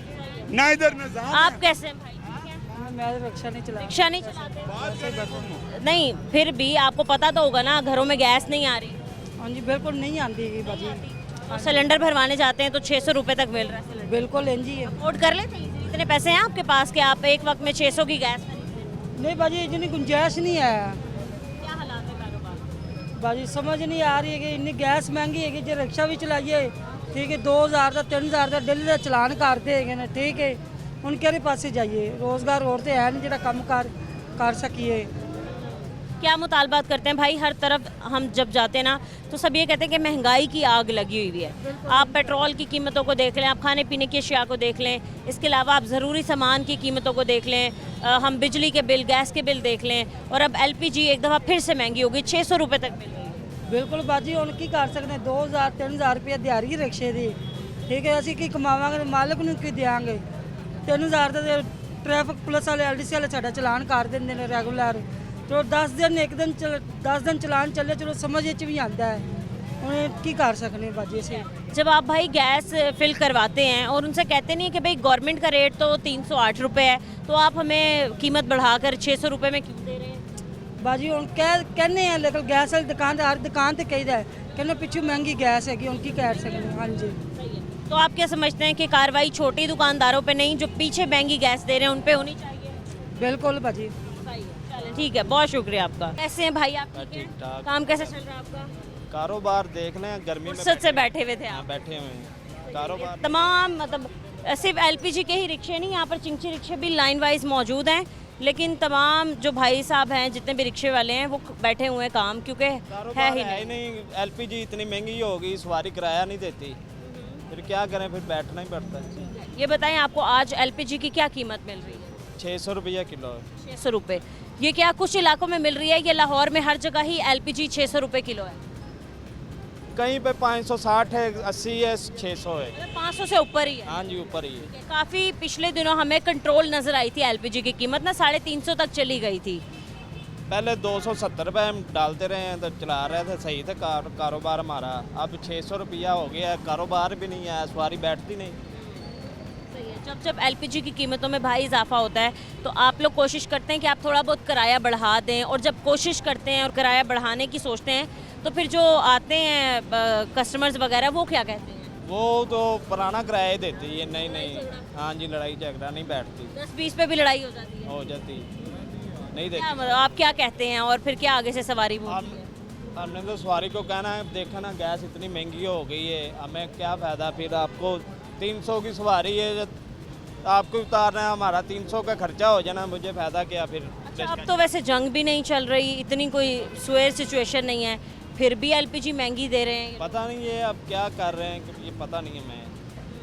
ना इधर न आप कैसे हैं भाई? ठीक है? मैं रिक्शा नहीं चला। रिक्शा नहीं चलाते? नहीं, फिर भी आपको पता तो होगा ना, घरों में गैस नहीं आ रही हाँ जी बिल्कुल नहीं आती बाजी, और सिलेंडर भरवाने जाते हैं तो 600 रुपये तक मिल रहा है सिलेंडर। बिल्कुल एन जी है। अफोर्ड कर लेते हैं? इतने पैसे हैं आपके पास कि आप एक वक्त में 600 की गैस खरीदें? नहीं बाजी, इतनी गुंजाइश नहीं है क्या हालात है कारोबार? बाजी, समझ नहीं आ रही है कि इतनी गैस महंगी है कि जो रिक्शा भी चलाइए, ठीक है 2000 का 3000 का डेली का चलान करते हैं, ठीक है उनके पास जाइए, रोजगार और तो है नहीं जो कम कर सकिए। क्या मुतालबात करते हैं भाई? हर तरफ हम जब जाते हैं ना तो सब ये कहते हैं कि महंगाई की आग लगी हुई है। आप पेट्रोल की कीमतों को देख लें, आप खाने पीने की अशिया को देख लें, इसके अलावा आप ज़रूरी सामान की कीमतों को देख लें, हम बिजली के बिल, गैस के बिल देख लें, और अब LPG एक दफ़ा फिर से महंगी हो गई, 600 रुपये तक मिल रही है। बिल्कुल बाजी, ਹੁਣ ਕੀ ਕਰ ਸਕਦੇ 2000-3000 ਰੁਪਏ ਦਿਹਾੜੀ ਰਿਕਸ਼ੇ ਦੀ, ਠੀਕ ਹੈ ਅਸੀਂ ਕੀ ਕਮਾਵਾਂਗੇ, ਮਾਲਕ ਨੂੰ ਕੀ ਦੇਵਾਂਗੇ? 3000 ਦਾ ਟ੍ਰੈਫਿਕ ਪੁਲਿਸ ਵਾਲੇ LDC ਵਾਲੇ ਸਾਡਾ ਚਲਾਨ ਕਰ ਦਿੰਦੇ ਨੇ ਰੈਗੂਲਰ, तो 10 दिन एक दिन 10 दिन चलान चले, चलो समझ भी आता है, उन्हें की कर सकने बाजी से। जब आप भाई गैस फिल करवाते हैं और उनसे कहते नहीं है कि भाई गवर्नमेंट का रेट तो 308 रुपये है, तो आप हमें कीमत बढ़ाकर 600 रुपये में क्यों दे रहे हैं? बाजी हम कहने हैं, लेकिन गैस वाली दुकान हर दुकान से कही है, कहने पिछू महंगी गैस हैगी, उनकी कह सकते। हाँ जी, तो आप क्या समझते हैं कि कार्रवाई छोटी दुकानदारों पे नहीं, जो पीछे महंगी गैस दे रहे हैं उन पे होनी चाहिए? बिल्कुल बाजी। चलें ठीक है, बहुत शुक्रिया आपका। कैसे हैं भाई आप? ठीक हैं? काम कैसे चल रहा है आपका? कारोबार देख लें, गर्मी में फुर्सत से बैठे हुए थे आप? बैठे हुए हैं कारोबार। तमाम मतलब सिर्फ LPG के ही रिक्शे नहीं, यहाँ पर चिंची रिक्शे भी लाइन वाइज मौजूद हैं, लेकिन तमाम जो भाई साहब हैं, जितने भी रिक्शे वाले हैं, वो बैठे हुए हैं काम, क्योंकि है ही नहीं। LPG इतनी महंगी होगी, सवारी किराया नहीं देती, फिर क्या करें, फिर बैठना ही पड़ता है। ये बताएं आपको आज LPG की क्या कीमत मिल रही है? 600 रुपया किलो है। 600 रुपये। ये क्या कुछ इलाकों में मिल रही है, ये लाहौर में हर जगह ही LPG 600 रुपये किलो है? कहीं पे 560 है, 80 है, 600 है। 500 से ऊपर ही है? हाँ जी ऊपर ही है। काफ़ी पिछले दिनों हमें कंट्रोल नज़र आई थी, LPG की कीमत ना 350 तक चली गई थी। पहले 270 रुपये हम डालते रहे हैं तो चला रहे थे, सही था कारोबार हमारा। अब 600 रुपया हो गया, कारोबार भी नहीं है, सवारी बैठती नहीं। सही है। जब LPG की कीमतों में भाई इजाफा होता है तो आप लोग कोशिश करते हैं कि आप थोड़ा बहुत किराया बढ़ा दें, और जब कोशिश करते हैं और किराया बढ़ाने की सोचते हैं तो फिर जो आते हैं कस्टमर्स वगैरह वो क्या कहते हैं? वो तो पुराना किराया देती है। नहीं हाँ जी, लड़ाई झगड़ा नहीं बैठती, 10-20 पे भी लड़ाई हो जाती है? हो जाती नहीं क्या देखती। मतलब आप क्या कहते हैं और फिर क्या आगे से सवारी बोलती है? हमने तो सवारी को कहना है, देखा ना गैस इतनी महंगी हो गई है, हमें क्या फ़ायदा, फिर आपको 300 की सवारी है, आपको उतारना है, हमारा 300 का खर्चा हो जाना, मुझे फ़ायदा क्या फिर अब तो वैसे जंग भी नहीं चल रही, इतनी कोई स्वेयर सिचुएशन नहीं है, फिर भी एलपीजी महंगी दे रहे हैं। पता नहीं ये अब क्या कर रहे हैं, ये पता नहीं है मैं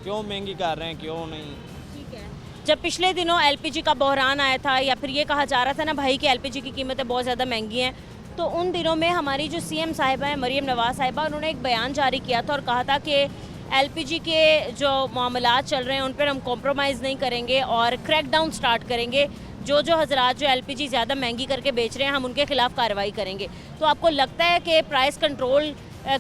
क्यों महंगी कर रहे हैं क्यों नहीं। ठीक है, जब पिछले दिनों एलपीजी का बहरान आया था या फिर ये कहा जा रहा था ना भाई कि एलपीजी की कीमतें बहुत ज़्यादा महंगी हैं, तो उन दिनों में हमारी जो सीएम साहिबा हैं मरीम नवाज साहिबा, उन्होंने एक बयान जारी किया था और कहा था कि एलपीजी के जो मामलात चल रहे हैं उन पर हम कॉम्प्रोमाइज़ नहीं करेंगे और क्रैकडाउन स्टार्ट करेंगे। जो हजरात जो एलपीजी ज़्यादा महंगी करके बेच रहे हैं हम उनके खिलाफ कार्रवाई करेंगे। तो आपको लगता है कि प्राइस कंट्रोल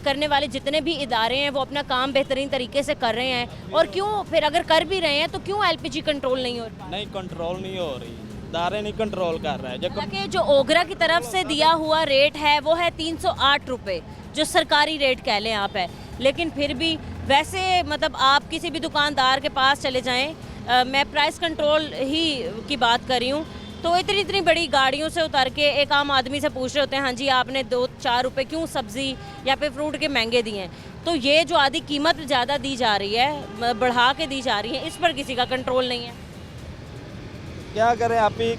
करने वाले जितने भी इदारे हैं वो अपना काम बेहतरीन तरीके से कर रहे हैं? और क्यों फिर अगर कर भी रहे हैं तो क्यों एलपीजी कंट्रोल नहीं हो रहा? नहीं कंट्रोल नहीं हो रही, इदारे नहीं कंट्रोल कर रहा है। हालांकि जो ओगरा की तरफ से दिया हुआ रेट है वो है 308 रुपये, जो सरकारी रेट कह लें आप है, लेकिन फिर भी वैसे मतलब आप किसी भी दुकानदार के पास चले जाएं, मैं प्राइस कंट्रोल ही की बात कर रही हूँ, तो इतनी बड़ी गाड़ियों से उतर के एक आम आदमी से पूछ रहे होते हैं हाँ जी आपने 2-4 रुपये क्यों सब्ज़ी या फिर फ्रूट के महंगे दिए हैं। तो ये जो आधी कीमत ज़्यादा दी जा रही है, बढ़ा के दी जा रही है, इस पर किसी का कंट्रोल नहीं है। क्या करें आप ही,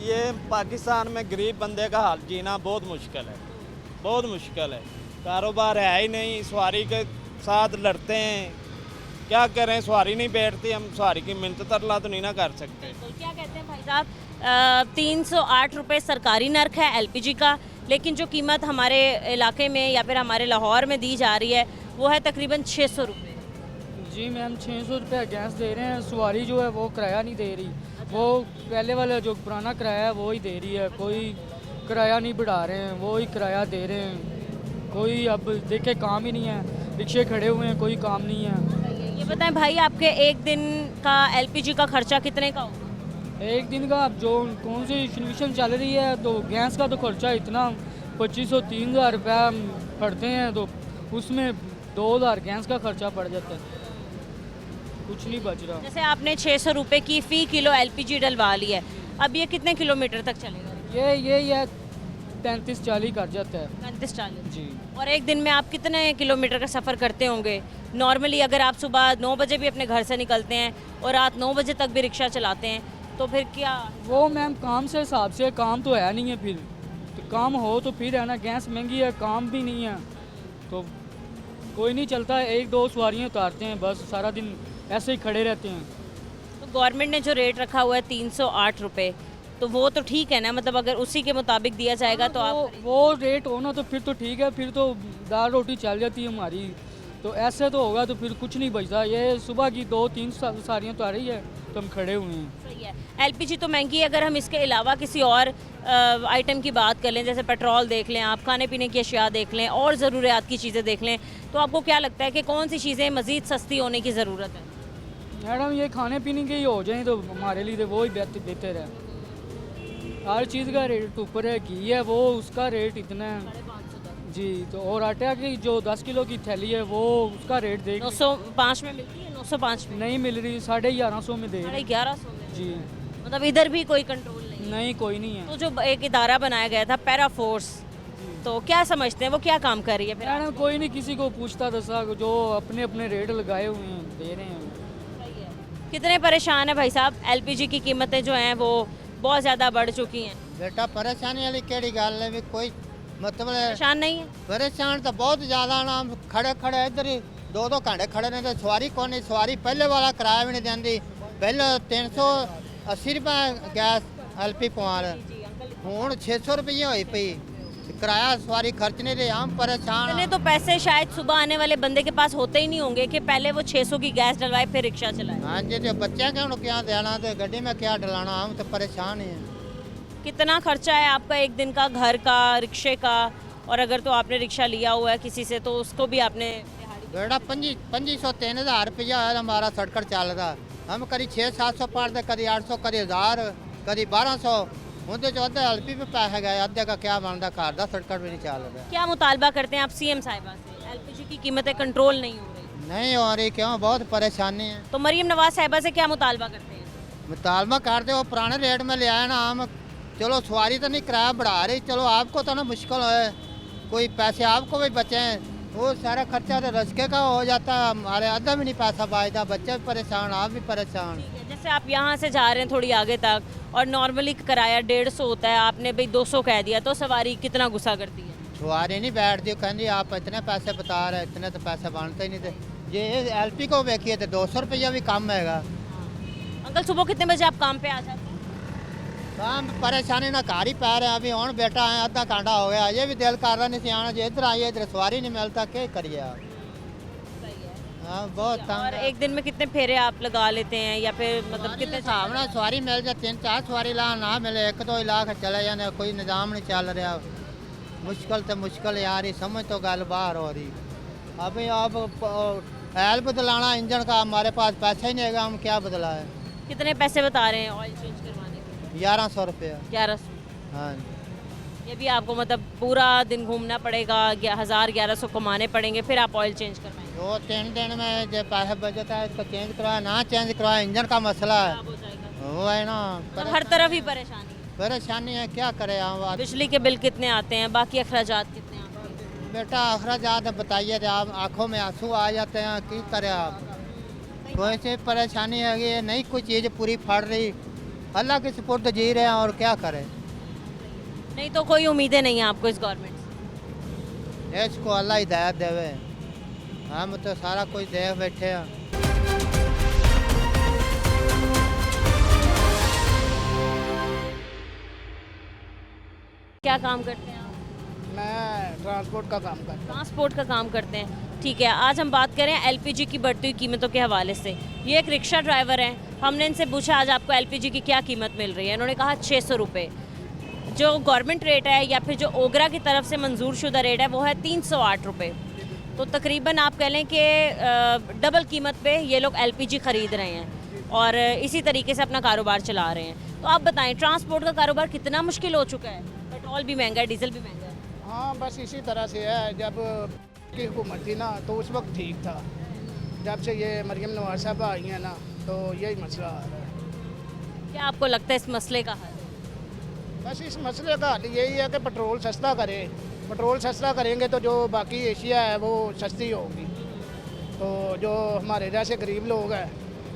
ये पाकिस्तान में गरीब बंदे का हाल जीना बहुत मुश्किल है, बहुत मुश्किल है। कारोबार है ही नहीं, सवारी के साथ लड़ते हैं, क्या करें, सवारी नहीं बैठती, हम सवारी की मिन्नत तरला तो नहीं ना कर सकते। तो क्या कहते हैं भाई साहब, 308 रुपये सरकारी नर्क है एलपीजी का, लेकिन जो कीमत हमारे इलाके में या फिर हमारे लाहौर में दी जा रही है वो है तकरीबन 600 रुपये। जी मैम 600 रुपये गैस दे रहे हैं, सवारी जो है वो किराया नहीं दे रही, वो पहले वाला जो पुराना किराया है वो ही दे रही है, कोई किराया नहीं बढ़ा रहे हैं, वो ही किराया दे रहे हैं। कोई अब देखे काम ही नहीं है, रिक्शे खड़े हुए हैं, कोई काम नहीं है। ये बताएं भाई, आपके एक दिन का एलपीजी का खर्चा कितने का होगा? एक दिन का अब जो कौन सी सिचुएशन चल रही है तो गैस का तो खर्चा इतना 2500-3000 रुपया पड़ते हैं, तो उसमें 2000 गैस का खर्चा पड़ जाता है, कुछ नहीं बच रहा। जैसे आपने 600 रुपये की फ़ी किलो एलपीजी डलवा ली है, अब ये कितने किलोमीटर तक चलेगा? ये 35-40 कर जाता है। 35-40 जी। और एक दिन में आप कितने किलोमीटर का सफ़र करते होंगे नॉर्मली? अगर आप सुबह 9 बजे भी अपने घर से निकलते हैं और रात 9 बजे तक भी रिक्शा चलाते हैं तो फिर क्या? वो मैम काम से हिसाब से काम तो है नहीं है, फिर तो काम हो तो फिर है ना, गैस महंगी है, काम भी नहीं है तो कोई नहीं चलता, 1-2 सवारियाँ उतारते हैं बस, सारा दिन ऐसे ही खड़े रहते हैं। तो गवर्नमेंट ने जो रेट रखा हुआ है 308 रुपये, तो वो तो ठीक है ना, मतलब अगर उसी के मुताबिक दिया जाएगा तो आप वो रेट हो ना तो फिर तो ठीक है, फिर तो दाल रोटी चल जाती है हमारी, तो ऐसे तो होगा तो फिर कुछ नहीं बचता। ये सुबह की 2-3 सवारियाँ तो आ रही है तो हम खड़े हुए हैं। सही है, एलपीजी तो महंगी है, अगर हम इसके अलावा किसी और आइटम की बात कर लें, जैसे पेट्रोल देख लें, आप खाने पीने की अशिया देख लें और ज़रूरियात की चीज़ें देख लें, तो आपको क्या लगता है कि कौन सी चीज़ें मज़ीद सस्ती होने की ज़रूरत है? मैडम ये खाने पीने के ही हो जाए तो हमारे लिए तो वो ही बेहतर है। हर चीज़ का रेट ऊपर है, घी है वो उसका रेट इतना है जी, तो और आटा की जो 10 किलो की थैली है वो उसका रेट देख 905 में मिलती है, 905 में नहीं मिल रही, 1150 में दे रही। 1150 में जी, मतलब इधर भी कोई कंट्रोल नहीं कोई नहीं है। तो जो एक इदारा बनाया गया था पैरा फोर्स, तो क्या समझते हैं वो क्या काम कर रही है? फिर मैडम कोई नहीं किसी को पूछता दसा, जो अपने अपने रेट लगाए हुए हैं दे रहे हैं। कितने परेशान है भाई साहब? एलपीजी की कीमतें जो हैं वो बहुत ज़्यादा बढ़ चुकी हैं। बेटा परेशानी वाली केड़ी गल है, भी कोई मतलब परेशान नहीं है? परेशान तो बहुत ज़्यादा ना, खड़े खड़े इधर ही 2-2 घंटे खड़े ने, तो सवारी कौन नहीं, सवारी पहले वाला किराया भी नहीं देंदी, पहले 380 रुपये गैस एलपी पवार, हूँ 600 रुपये हुई पई, किराया सवारी खर्च नहीं रही, हम परेशान। इतने तो पैसे शायद सुबह आने वाले बंदे के पास होते ही नहीं होंगे कि पहले वो 600 की गैस डलवाए फिर रिक्शा चलाए। हाँ जी, तो बच्चे के क्या देना, तो गड्डी में क्या डलाना, हम तो परेशान ही हैं। कितना खर्चा है आपका एक दिन का, घर का, रिक्शे का, और अगर तो आपने रिक्शा लिया हुआ है किसी से तो उसको भी आपने? बेटा 2500-3000 रुपया है हमारा सड़क चल रहा, हम कभी 600-700 पाड़ते, कभी 800, कभी 1000, कभी 1200, उनके जो अद्धे एलपी पे पैसे गए, अद्धे का क्या बनता, घर का सड़क भी नहीं चल रहा। क्या मुतालबा करते हैं आप सीएम साहिबा से? एलपीजी की कीमतें कंट्रोल नहीं हो रही? नहीं हो रही, क्यों, बहुत परेशानी है। तो मरीम नवाज साहिबा से क्या मुतालबा करते हैं? मुतालबा करते हो पुराने रेट में ले आए ना, हम चलो सवारी तो नहीं किराया बढ़ा रही, चलो आपको तो ना मुश्किल है, कोई पैसे आपको भी बचे हैं, वो सारा खर्चा तो रसके का हो जाता है, हमारे आधा भी नहीं पैसा बचता, बच्चे भी परेशान, आप भी परेशान। ठीक है, जैसे आप यहाँ से जा रहे हैं थोड़ी आगे तक और नॉर्मली किराया 150 होता है, आपने भाई 200 कह दिया तो सवारी कितना गुस्सा करती है? सवारी नहीं बैठती, कहती आप इतने पैसे बता रहे, इतने तो पैसे बनते ही नहीं थे। ये एलपी को देखिए तो 200 रुपया भी कम हैगा। अंकल सुबह कितने बजे आप काम पे आ जाते हैं? काम परेशानी ना घर ही पै रहे हैं, अभी और बेटा है, आधा घंटा हो गया, ये भी दिल कर रहा नहीं सी आना, जो इधर आइए इधर सवारी नहीं मिलता, क्या करिए आप। हाँ बहुत और तंग है। एक दिन में कितने फेरे आप लगा लेते हैं या फिर मतलब कितने कितने? हिसाब ना सवारी मिल जाए, 3-4 सवारी ला ना मिले, एक तो ला के चले जाने, कोई निज़ाम नहीं चल रहा। मुश्किल तो मुश्किल यार, ये समझ तो गल बाहर हो रही। अभी आप ऑयल बदलाना इंजन का, हमारे पास पैसा ही नहीं है, हम क्या बदला है। कितने पैसे बता रहे हैं ऑयल चेंज करवाने के? 1100 रुपया। 1100। हाँ ये भी आपको मतलब पूरा दिन घूमना पड़ेगा, 1000-1100 कमाने पड़ेंगे, फिर आप ऑयल चेंज करवाएंगे? 2-3 दिन में जो पैसा बचता है इसको चेंज करवाया, ना चेंज करवाया, इंजन का मसला है, खराब हो जाएगा। वो है ना। तो हर तरफ ही परेशानी है। परेशानी है, क्या करें हम आज। बिजली के बिल कितने आते हैं, बाकी अखराजात कितने आते हैं? बेटा अखराजात बताइए, आप आंखों में आंसू आ जाते हैं, क्या करें आप। कोई सी परेशानी है, ये नहीं कोई चीज़ पूरी फट रही, अल्लाह के सुपुर्द जी रहे हैं और क्या करें। नहीं तो कोई उम्मीदें नहीं है आपको इस गवर्नमेंट से? इसको अल्लाह हिदायत देवे, हम तो सारा कुछ देख बैठे हैं। क्या काम करते हैं आप? मैं ट्रांसपोर्ट का काम करता हूँ। ट्रांसपोर्ट का काम करते हैं, ठीक है। आज हम बात करें एलपीजी की बढ़ती हुई कीमतों के हवाले से। ये एक रिक्शा ड्राइवर हैं, हमने इनसे पूछा आज आपको एलपीजी की क्या कीमत मिल रही है। इन्होंने कहा 600 रुपये। जो गवर्नमेंट रेट है या फिर जो ओगरा की तरफ से मंजूर शुदा रेट है वो है 308 रुपये। तो तकरीबन आप कह लें कि डबल कीमत पे ये लोग एलपीजी ख़रीद रहे हैं और इसी तरीके से अपना कारोबार चला रहे हैं। तो आप बताएं ट्रांसपोर्ट का कारोबार कितना मुश्किल हो चुका है? पेट्रोल भी महंगा है, डीजल भी महंगा है। हाँ बस इसी तरह से है, जब की हुकूमत थी ना तो उस वक्त ठीक था, जब से ये मरियम नवाज साहब आई हैं ना तो यही मसला आ रहा है। क्या आपको लगता है इस मसले का हल? बस इस मसले का हल यही है कि पेट्रोल सस्ता करें, पेट्रोल सस्ता करेंगे तो जो बाकी एशिया है वो सस्ती होगी, तो जो हमारे जैसे गरीब लोग हैं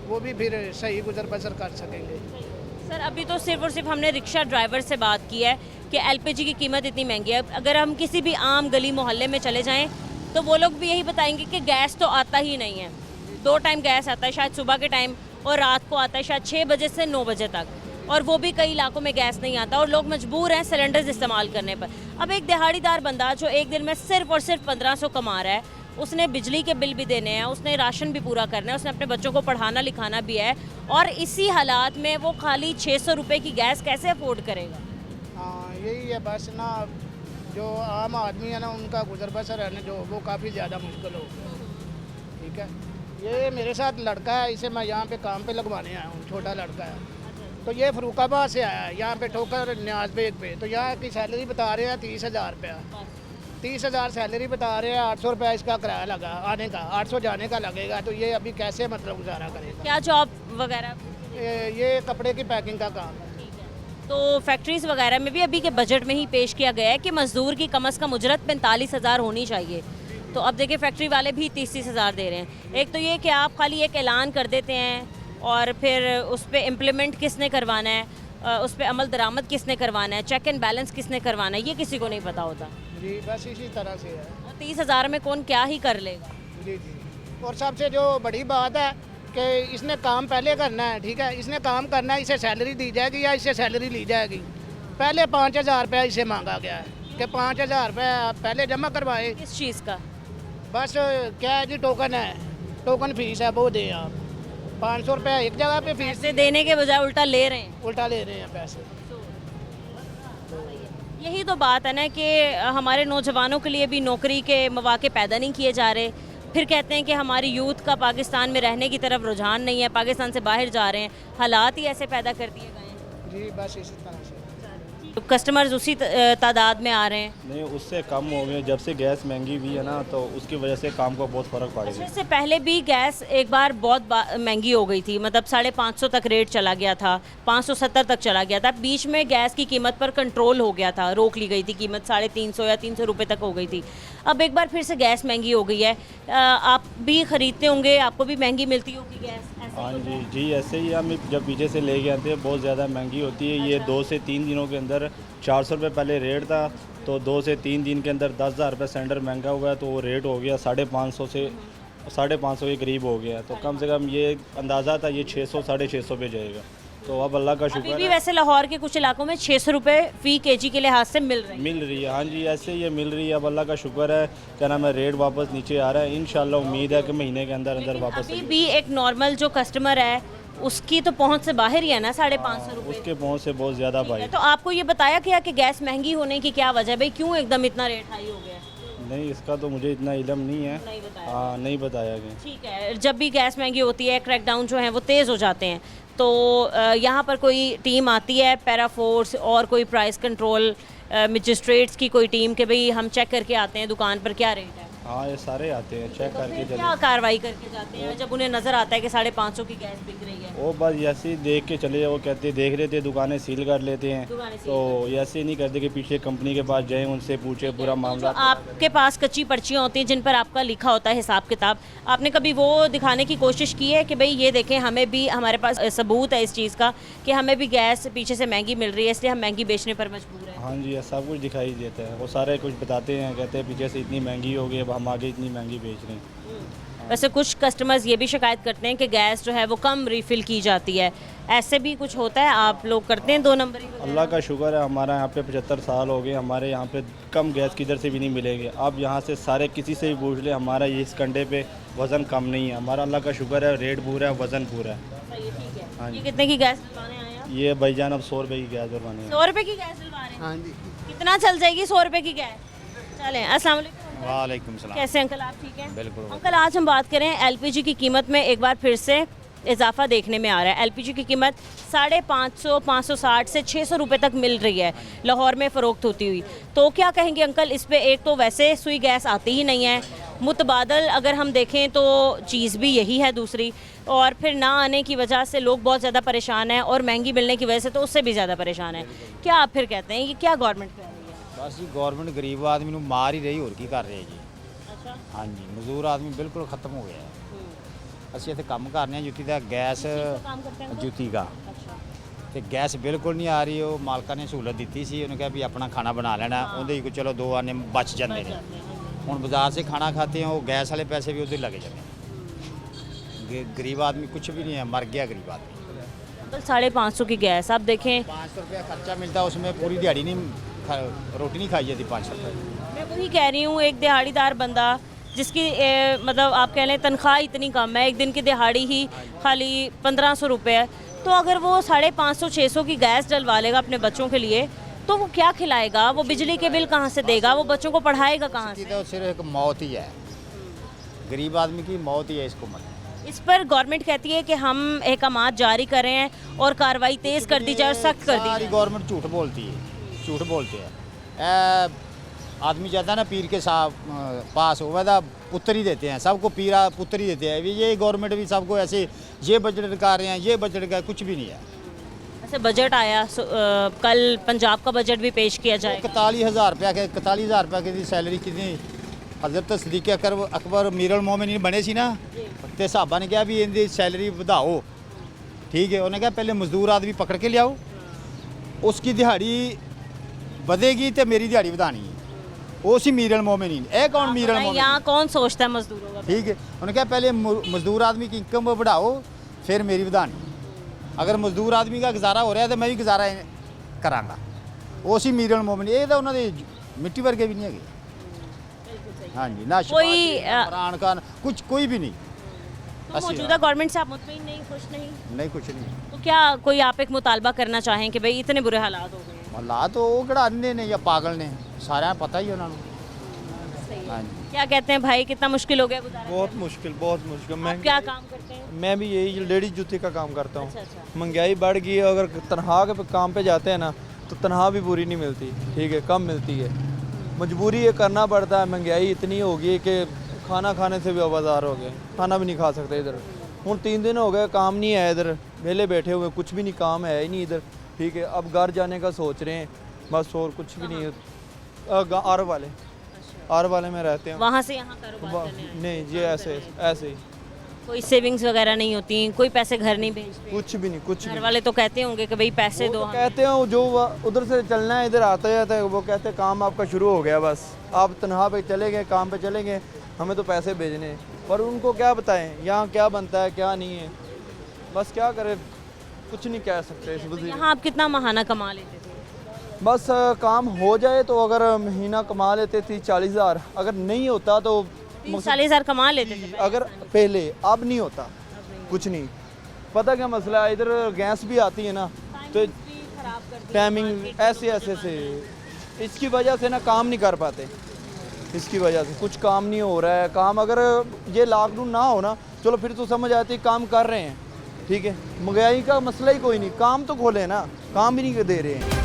वो भी फिर सही गुजर बसर कर सकेंगे। सर अभी तो सिर्फ और सिर्फ हमने रिक्शा ड्राइवर से बात की है कि एलपीजी की कीमत इतनी महंगी है। अगर हम किसी भी आम गली मोहल्ले में चले जाएं तो वो लोग भी यही बताएंगे कि गैस तो आता ही नहीं है। 2 टाइम गैस आता है, शायद सुबह के टाइम और रात को आता है शायद 6 बजे से 9 बजे तक, और वो भी कई इलाकों में गैस नहीं आता और लोग मजबूर हैं सिलेंडर्स इस्तेमाल करने पर। अब एक दिहाड़ीदार बंदा जो एक दिन में सिर्फ और सिर्फ 1500 कमा रहा है, उसने बिजली के बिल भी देने हैं, उसने राशन भी पूरा करना है, उसने अपने बच्चों को पढ़ाना लिखाना भी है, और इसी हालात में वो खाली 600 रुपये की गैस कैसे अफोर्ड करेगा? हाँ यही है बस ना, जो आम आदमी है ना उनका गुजर बसर है ना जो वो काफ़ी ज़्यादा मुश्किल हो। ठीक है, ये मेरे साथ लड़का है, इसे मैं यहाँ पे काम पे लगवाने आया हूँ, छोटा लड़का है, तो ये फरूखाबाद से आया है यहाँ पे ठोकर न्याज बेग पे। तो यहाँ की सैलरी बता रहे हैं 30,000 रुपया, 30,000 सैलरी बता रहे हैं, 800 रुपया इसका किराया लगा आने का, 800 जाने का लगेगा, तो ये अभी कैसे मतलब गुजारा करेगा। क्या जॉब वगैरह? ये कपड़े की पैकिंग का काम है। तो फैक्ट्रीज़ वगैरह में भी अभी के बजट में ही पेश किया गया है कि मजदूर की कम अज़ कम उजरत 45,000 होनी चाहिए। तो अब देखिए फैक्ट्री वाले भी 30,000 दे रहे हैं। एक तो ये कि आप खाली एक ऐलान कर देते हैं और फिर उस पर इम्प्लीमेंट किसने करवाना है, उस पर अमल दरामद किसने करवाना है, चेक एंड बैलेंस किसने करवाना है, ये किसी को नहीं पता होता। जी बस इसी तरह से है। 30,000 में कौन क्या ही कर लेगा। जी जी, और सबसे जो बड़ी बात है कि इसने काम पहले करना है। ठीक है, इसने काम करना है, इसे सैलरी दी जाएगी या इससे सैलरी ली जाएगी। पहले 5,000 रुपया इसे मांगा गया है कि 5,000 रुपया पहले जमा करवाए। किस चीज़ का? बस क्या है जी, टोकन है, टोकन फीस है, वो दें आप। 500 रुपया एक जगह पे फीस पैसे देने के बजाय उल्टा ले रहे हैं। उल्टा ले रहे हैं पैसे। यही तो बात है ना कि हमारे नौजवानों के लिए भी नौकरी के मौके पैदा नहीं किए जा रहे। फिर कहते हैं कि हमारी यूथ का पाकिस्तान में रहने की तरफ रुझान नहीं है, पाकिस्तान से बाहर जा रहे हैं। हालात ही ऐसे पैदा कर दिए गए हैं। जी बस इसी तरह से। कस्टमर्स उसी तादाद में आ रहे हैं? नहीं, उससे कम हो गए जब से गैस महंगी हुई है ना, तो उसकी वजह से काम को बहुत फ़र्क पड़ गया। इससे पहले भी गैस एक बार बहुत महंगी हो गई थी, मतलब 550 तक रेट चला गया था, 570 तक चला गया था। बीच में गैस की कीमत पर कंट्रोल हो गया था, रोक ली गई थी, कीमत 350 या 300 रुपये तक हो गई थी। अब एक बार फिर से गैस महंगी हो गई है। आप भी ख़रीदते होंगे, आपको भी महंगी मिलती होगी गैस? हाँ जी, ऐसे ही हम जब पीछे से ले के आते हैं बहुत ज़्यादा महंगी होती है। ये 2 से 3 दिनों के अंदर 400 रुपये पहले रेट था, तो 2 से 3 दिन के अंदर 10,000 रुपये सिलेंडर महंगा हुआ है, तो वो रेट हो गया 550 से 550 के करीब हो गया। तो कम से कम ये अंदाज़ा था ये 600 650 पे जाएगा। तो अब अल्लाह का शुक्र अभी भी है। वैसे लाहौर के कुछ इलाकों में 600 रुपये फ़ी केजी के लिहाज से मिल रही है। हाँ जी, ऐसे ये मिल रही है। अब अल्लाह का शुक्र है, क्या नाम है, रेट वापस नीचे आ रहा है। इंशाल्लाह उम्मीद है कि महीने के अंदर अंदर वापस अभी भी एक नॉर्मल जो कस्टमर है उसकी तो पहुंच से बाहर ही है ना 550 रुपये। उसके पहुँच से बहुत ज़्यादा भाई। तो आपको ये बताया क्या कि गैस महंगी होने की क्या वजह है भाई, क्यों एकदम इतना रेट हाई हो गया? नहीं, इसका तो मुझे इतना इल्म नहीं है। नहीं बताया। हाँ, नहीं बताया गया। ठीक है, जब भी गैस महंगी होती है क्रैकडाउन जो है वो तेज़ हो जाते हैं, तो यहाँ पर कोई टीम आती है, पैरा फोर्स और कोई प्राइस कंट्रोल मजिस्ट्रेट्स की कोई टीम के भाई हम चेक करके आते हैं दुकान पर क्या रेट है? हाँ, ये सारे आते हैं, चेक करके चले। क्या कार्रवाई करके जाते हैं जब उन्हें नज़र आता है कि 550 की गैस बिक रही है? वो बस ऐसे ही देख के चले, वो कहते देख लेते, दुकानें सील कर लेते हैं। तो ऐसे नहीं करते कि पीछे कंपनी के पास जाएं, उनसे पूछे पूरा मामला। आपके पास कच्ची पर्चियाँ होती हैं जिन पर आपका लिखा होता है हिसाब किताब, आपने कभी वो दिखाने की कोशिश की है कि भाई ये देखें, हमें भी, हमारे पास सबूत है इस चीज़ का कि हमें भी गैस पीछे से महंगी मिल रही है, इसलिए हम महंगी बेचने पर मजबूर हैं? हाँ जी, सब कुछ दिखाई देता है। वो सारे कुछ बताते हैं, कहते हैं पीछे से इतनी महंगी हो गई, अब हम आगे इतनी महंगी बेच रहे हैं। वैसे कुछ कस्टमर्स ये भी शिकायत करते हैं कि गैस जो है वो कम रिफ़िल की जाती है, ऐसे भी कुछ होता है? आप लोग करते हैं 2 नंबरी? अल्लाह का शुक्र है, हमारा यहाँ पे 75 साल हो गए, हमारे यहाँ पे कम गैस किधर से भी नहीं मिलेंगे। आप यहाँ से सारे किसी से भी पूछ ले, हमारा ये इस कंडे पे वज़न कम नहीं है। हमारा अल्लाह का शुक्र है, रेट पूरा है, वज़न पूरा है। हाँ ये जी। कितने की गैस डलवाने आए हैं? ये भाईजान अब 100 रुपये की गैस डलवानी है। 100 रुपये की गैस डलवा रहे हैं? हाँ जी। कितना चल जाएगी 100 रुपये की गैस? चलें, अस्सलाम वालेकुम। वालेकुम सलाम। कैसे अंकल, आप ठीक हैं? बिल्कुल। अंकल, आज हम बात करें एलपीजी की कीमत में एक बार फिर से इजाफा देखने में आ रहा है। एलपीजी की कीमत 550, 560 से 600 रुपये तक मिल रही है लाहौर में फ़रोख्त होती हुई। तो क्या कहेंगे अंकल इस पे? एक तो वैसे सुई गैस आती ही नहीं है, मुतबादल अगर हम देखें तो चीज़ भी यही है दूसरी, और फिर ना आने की वजह से लोग बहुत ज़्यादा परेशान हैं, और महंगी मिलने की वजह से तो उससे भी ज़्यादा परेशान है। क्या आप फिर कहते हैं कि क्या गवर्नमेंट कर रही है? बस जी गवर्नमेंट गरीब आदमी ਨੂੰ ਮਾਰ ਹੀ ਰਹੀ, ਹੋਰ ਕੀ ਕਰ ਰਹੀ ਹੈ ਜੀ। अच्छा। ਹਾਂਜੀ, ਮਜ਼ਦੂਰ ਆਦਮੀ ਬਿਲਕੁਲ ਖਤਮ ਹੋ ਗਿਆ ਹੈ। ਅਸੀਂ ਇੱਥੇ ਕੰਮ ਕਰਨੇ ਆ ਜੁੱਤੀ ਦਾ, ਗੈਸ काम करते हैं? ਜੁੱਤੀ ਦਾ अच्छा। ਤੇ ਗੈਸ ਬਿਲਕੁਲ ਨਹੀਂ ਆ ਰਹੀ। ਉਹ ਮਾਲਕਾਂ ਨੇ ਸਹੂਲਤ ਦਿੱਤੀ ਸੀ, ਉਹਨੇ ਕਿਹਾ ਵੀ ਆਪਣਾ ਖਾਣਾ ਬਣਾ ਲੈਣਾ, ਉਹਦੇ ਹੀ ਕੋਈ ਚਲੋ 2 ਆਨੇ ਬਚ ਜਾਂਦੇ ਨੇ। ਹੁਣ ਬਾਜ਼ਾਰ ਸੇ ਖਾਣਾ ਖਾਤੇ हैं, ਉਹ ਗੈਸ ਵਾਲੇ ਪੈਸੇ ਵੀ ਉਹਦੇ ਲੱਗ ਜਾਂਦੇ ਨੇ। गरीब आदमी कुछ भी नहीं है, मर गया गरीब आदमी। तो 550 की गैस आप देखें, 500 रुपया खर्चा मिलता है, उसमें पूरी दिहाड़ी नहीं रोटी नहीं खाई जाती 500 रुपये। मैं वही कह रही हूँ, एक दिहाड़ीदार बंदा जिसकी मतलब आप कह लें तनख्वाह इतनी कम है, एक दिन की दिहाड़ी ही खाली 1500 रुपये है, तो अगर वो 550 600 की गैस डलवा लेगा अपने बच्चों के लिए, तो वो क्या खिलाएगा? वो बिजली के बिल कहाँ से देगा? वो बच्चों को पढ़ाएगा कहाँ से? तो सिर्फ एक मौत ही है, गरीब आदमी की मौत ही है इसको मत। इस पर गवर्नमेंट कहती है कि हम अहकामात जारी कर रहे हैं और कार्रवाई तेज़ कर दी जाए और सख्त कर दी सारी जाए। गवर्नमेंट झूठ बोलती है, झूठ बोलते हैं। आदमी जाता है ना पीर के साथ पास, वो तो पुत्र ही देते हैं सबको, पीरा पुत्र ही देते हैं। ये गवर्नमेंट भी सबको ऐसे ये बजट निकाल रहे हैं, ये बजट का कुछ भी नहीं है। ऐसे बजट आया कल पंजाब का बजट भी पेश किया जाए। 41,000 रुपया के 41,000 रुपया की सैलरी कितनी हज़रत सदीक अकबर मीरुल मोमिनीन बने सी ना, ते साहबा ने कहा भी इनकी सैलरी बढ़ाओ, ठीक है। उन्होंने कहा पहले मजदूर आदमी पकड़ के लियाओ, उसकी दिहाड़ी बढ़ेगी तो मेरी दिहाड़ी बढ़ानी है। वो सी मीरुल मोमिनीन, ए कौन मीरुल मोमिनीन? यहाँ कौन सोचता है मजदूरों का? ठीक है। उन्होंने कहा पहले मजदूर आदमी की इनकम बढ़ाओ, फिर मेरी बढ़ानी। अगर मजदूर आदमी का गुजारा हो रहा है तो मैं भी गुजारा कराँगा। वो सी मीरुल मोमिनीन, ये तो उन्होंने मिट्टी वर्गे भी नहीं है। हाँ जी, ना कोई इमरान खान कुछ कोई भी नहीं। तो मौजूदा गवर्नमेंट से आप मुतमईन नहीं, खुश नहीं? नहीं कुछ नहीं। तो क्या कोई आप एक मुतालबा करना चाहें कि भाई इतने बुरे हालात हो गए हैं? हालात तो वो किहड़ा अन्ने ने या पागल ने, सारा पता ही उन्होंने। हाँ जी। क्या कहते हैं भाई, कितना मुश्किल हो गया गुजारा? बहुत मुश्किल, बहुत मुश्किल। आप क्या काम करते हैं? मैं भी यही लेडीज जूती का काम करता हूँ। अच्छा। महंगाई बढ़ गई है, अगर तनख्वाह के काम पे जाते हैं ना तो तनख्वाह भी पूरी नहीं मिलती, ठीक है, कम मिलती है, मजबूरी ये करना पड़ता है। महंगाई इतनी हो गई कि खाना खाने से भी आवाज़ार हो गए, खाना भी नहीं खा सकते इधर। हूँ 3 दिन हो गए, काम नहीं है इधर, वेले बैठे हुए, कुछ भी नहीं, काम है ही नहीं इधर, ठीक है। अब घर जाने का सोच रहे हैं बस, और कुछ भी नहीं है। आर वाले में रहते हैं, वहाँ से यहाँ कारोबार करने आए। नहीं जी, ऐसे ही कोई सेविंग्स वगैरह नहीं होती, कोई पैसे घर नहीं भेजते? कुछ भी नहीं, कुछ घर भी वाले तो कहते होंगे कि भाई पैसे वो दो तो हमें। कहते हैं जो उधर से चलना है, इधर आते जाते हैं, वो कहते हैं काम आपका शुरू हो गया, बस आप तनख्वाह पे चले गए, काम पे चले गए, हमें तो पैसे भेजने हैं। पर उनको क्या बताएं यहाँ क्या बनता है क्या नहीं है, बस क्या करें, कुछ नहीं कह सकते इस वजह। यहाँ आप कितना महाना कमा लेते थे? बस काम हो जाए तो अगर महीना कमा लेते थे 40,000, अगर नहीं होता तो 40,000 कमा लेते थे? अगर पहले, अब नहीं होता, कुछ नहीं। पता क्या मसला है, इधर गैस भी आती है ना, तो टाइमिंग ऐसे से इसकी वजह से ना काम नहीं कर पाते, इसकी वजह से कुछ काम नहीं हो रहा है। काम अगर ये लॉकडाउन ना हो ना, चलो फिर तो समझ आती, काम कर रहे हैं, ठीक है, महंगाई का मसला ही कोई नहीं, काम तो खोले ना, काम भी नहीं दे रहे हैं।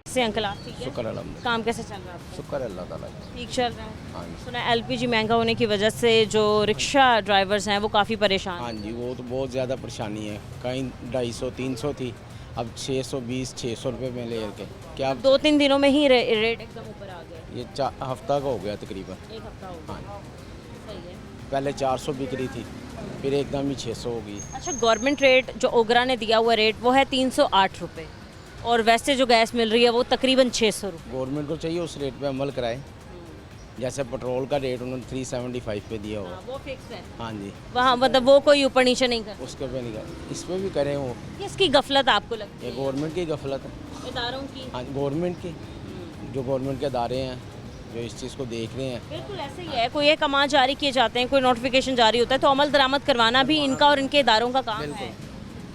से अंकल आप ठीक है? शुक्र अल्हम्दुलिल्लाह। काम कैसे चल रहा है आपका? शुक्र अल्लाह ताला का। ठीक चल रहा है? हाँ जी। सुना है एलपीजी महंगा होने की वजह से जो रिक्शा ड्राइवर्स हैं वो काफ़ी परेशान हाँ हैं। जी, वो तो बहुत ज़्यादा परेशानी है, कहीं 250-300 थी, अब 620-600 रुपये में ले के क्या 2-3 दिनों में ही रेट एकदम ऊपर आ गया। ये हफ्ता का हो गया तकरीबन। एक हफ्ता हो हाँ गया। सही है। पहले 400 बिक रही थी, फिर एकदम ही 600 हो गई। अच्छा, गवर्नमेंट रेट जो ओगरा ने दिया हुआ रेट वो है 308 रुपये, और वैसे जो गैस मिल रही है वो तकरीबन 600 रुपये। गवर्नमेंट को चाहिए उस रेट पे अमल कराए, जैसे पेट्रोल का रेट उन्होंने 375 पे दिया हुआ। वो फिक्स है हाँ जी, वहाँ, मतलब वो कोई ऊपर नीचे नहीं कर। उसके पे नहीं कर, इस पे भी करें वो। किसकी गफलत आपको लगती ये है? गवर्नमेंट की गफलत है। इदारों की? हाँ, गवर्नमेंट की, जो गवर्नमेंट के अदारे हैं जो इस चीज़ को देख रहे हैं। बिल्कुल ऐसे ही है, कोई एक अमाउंट जारी किए जाते हैं, कोई नोटिफिकेशन जारी होता है, तो अमल दरामद करवाना भी इनका और इनके इदारों का काम है।